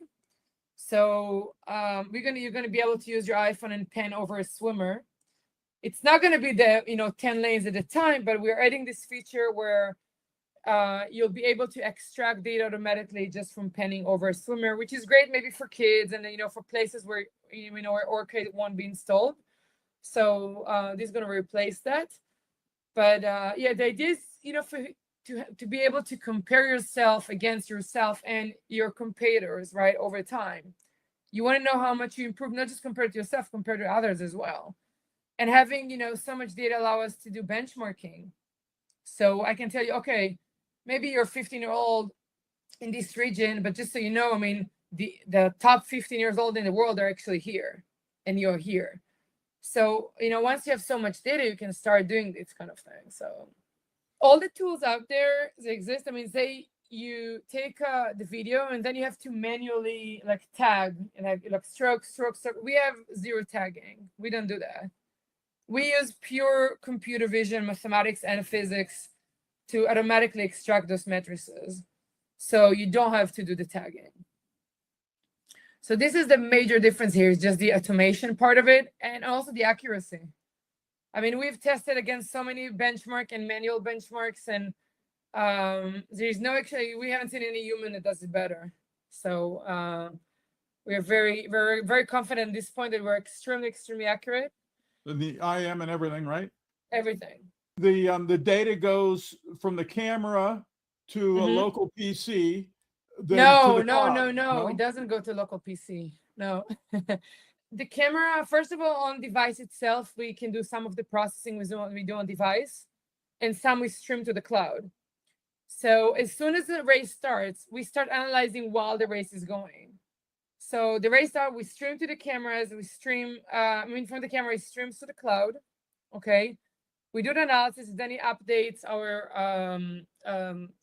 So you're going to be able to use your iPhone and pen over a swimmer. It's not going to be the 10 lanes at a time, but we're adding this feature where you'll be able to extract data automatically just from penning over a swimmer, which is great maybe for kids and for places where where Orca won't be installed. So this is going to replace that. But yeah, the idea is to be able to compare yourself against yourself and your competitors, right, over time. You want to know how much you improve, not just compared to yourself, compared to others as well. And having so much data allow us to do benchmarking. So I can tell you, okay, maybe you're a 15-year-old in this region, but just so you know, I mean, the top 15 years old in the world are actually here, and you're here. So once you have so much data, you can start doing this kind of thing. So all the tools out there, they exist. I mean, you take the video and then you have to manually tag and like stroke. We have zero tagging. We don't do that. We use pure computer vision, mathematics, and physics to automatically extract those matrices. So you don't have to do the tagging. So this is the major difference here, is just the automation part of it and also the accuracy. I mean, we've tested against so many benchmark and manual benchmarks, and there's we haven't seen any human that does it better. So we're very, very, very confident at this point that we're extremely, extremely accurate. The IM and everything, right? Everything. The data goes from the camera to a local PC. No. It doesn't go to local PC. No. The camera, first of all, on device itself, we can do some of the processing we do on device, and some we stream to the cloud. So as soon as the race starts, we start analyzing while the race is going. So the race starts, we stream to the cameras, we stream, from the camera, it streams to the cloud, okay? We do the analysis, then it updates our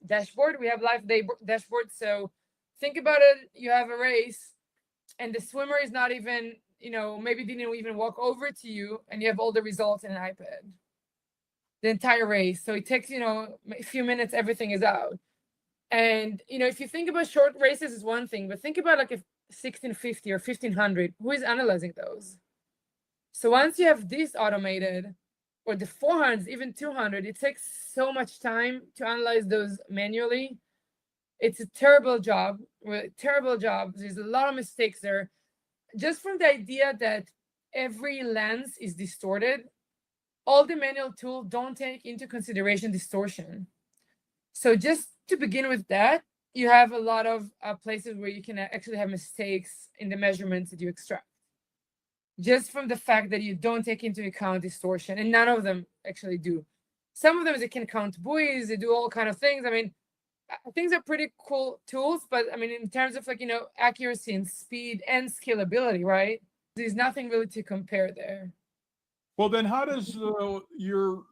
dashboard. We have live dashboard, so think about it, you have a race, and the swimmer is not even, maybe didn't even walk over to you, and you have all the results in an iPad. The entire race. So it takes, a few minutes, everything is out. And, if you think about short races is one thing, but think about like a 1650 or 1500, who is analyzing those? So once you have this automated, or the 400s, even 200, it takes so much time to analyze those manually. It's a terrible job. There's a lot of mistakes there. Just from the idea that every lens is distorted, all the manual tools don't take into consideration distortion. So just to begin with that, you have a lot of places where you can actually have mistakes in the measurements that you extract. Just from the fact that you don't take into account distortion, and none of them actually do. Some of them, they can count buoys, they do all kind of things. I mean, things are pretty cool tools, but I mean, in terms of accuracy and speed and scalability, right? There's nothing really to compare there. Well, then how does your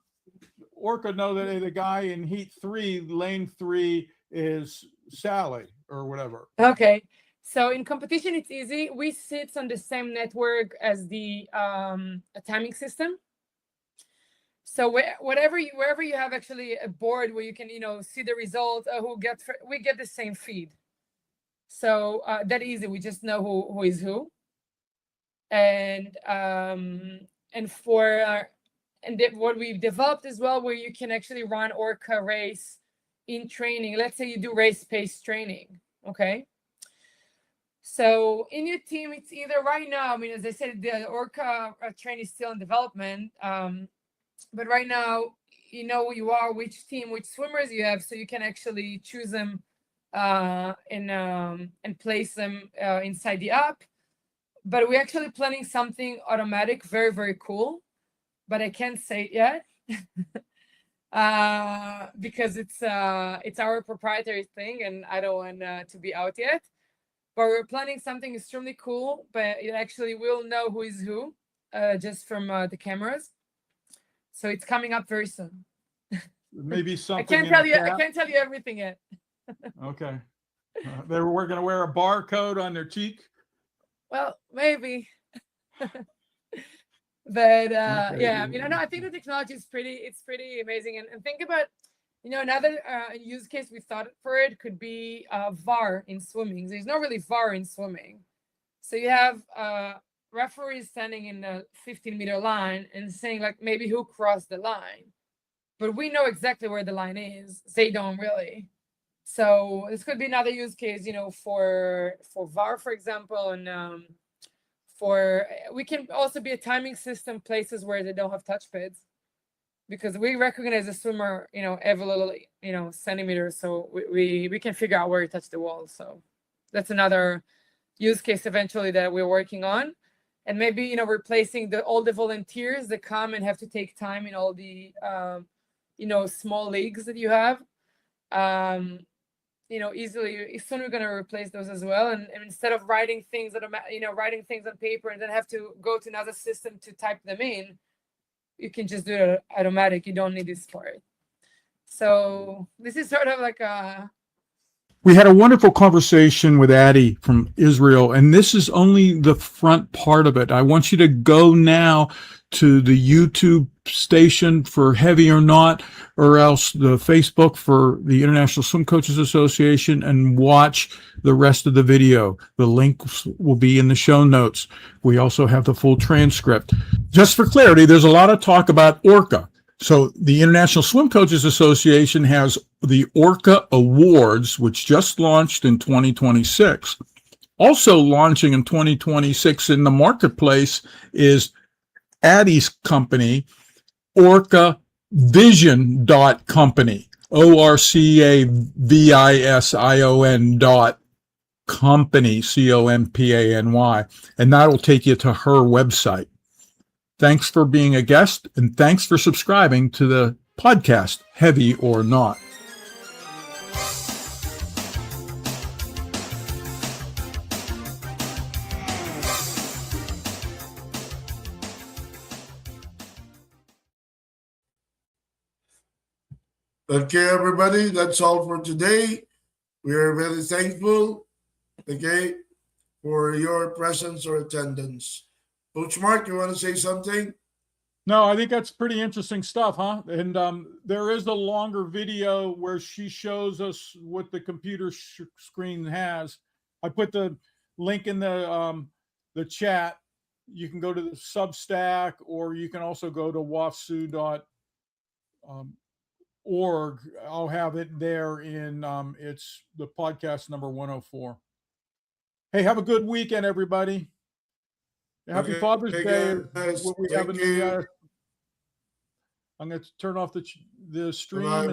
Orca know that the guy in heat 3, lane 3 is Sally or whatever? Okay. So in competition, it's easy. We sit on the same network as the timing system. So wherever you have actually a board where you can, see the results, we get the same feed. So that easy. We just know who is who. And what we've developed as well, where you can actually run Orca race in training. Let's say you do race pace training. Okay. So in your team, it's either right now, I mean, as I said, the Orca train is still in development. But right now, you know who you are, which team, which swimmers you have, so you can actually choose them and place them inside the app. But we're actually planning something automatic, very, very cool. But I can't say it yet because it's our proprietary thing, and I don't want to be out yet. But we're planning something extremely cool, but it actually will know who is who just from the cameras. So it's coming up very soon. Maybe something. I can't tell you everything yet. Okay. They were going to wear a barcode on their cheek. Well, maybe. But yeah, I mean, I think the technology is pretty amazing. And think about, another use case we thought for it could be VAR in swimming. There's not really VAR in swimming. So you have referees standing in the 15-meter line and saying like maybe who crossed the line, but we know exactly where the line is. They don't really. So this could be another use case, for VAR, for example, and we can also be a timing system places where they don't have touchpads, because we recognize a swimmer, every little, centimeter, so we can figure out where he touched the wall. So that's another use case eventually that we're working on. And maybe, replacing all the volunteers that come and have to take time in all the, small leagues that you have. Easily, soon we're going to replace those as well. And instead of writing things writing things on paper and then have to go to another system to type them in, you can just do it automatic. You don't need this for it. So this is sort of like We had a wonderful conversation with Addie from Israel, and this is only the front part of it. I want you to go now to the YouTube station for Heavy or Not, or else the Facebook for the International Swim Coaches Association, and watch the rest of the video. The links will be in the show notes. We also have the full transcript. Just for clarity, there's a lot of talk about ORCA. So the International Swim Coaches Association has the ORCA Awards, which just launched in 2026. Also launching in 2026 in the marketplace is Addie's company, Orca Vision Company, ORCAVISION company, COMPANY, and that'll take you to her website. Thanks for being a guest, and thanks for subscribing to the podcast, Heavy or Not. Okay, everybody, that's all for today. We are very thankful, for your presence or attendance. Coach Mark, you want to say something? No, I think that's pretty interesting stuff, huh? And there is a longer video where she shows us what the computer screen has. I put the link in the chat. You can go to the Substack, or you can also go to wafsu.org. I'll have it there in it's the podcast number 104. Hey, have a good weekend, everybody. Happy Father's Day. What we have in the, I'm going to turn off the stream.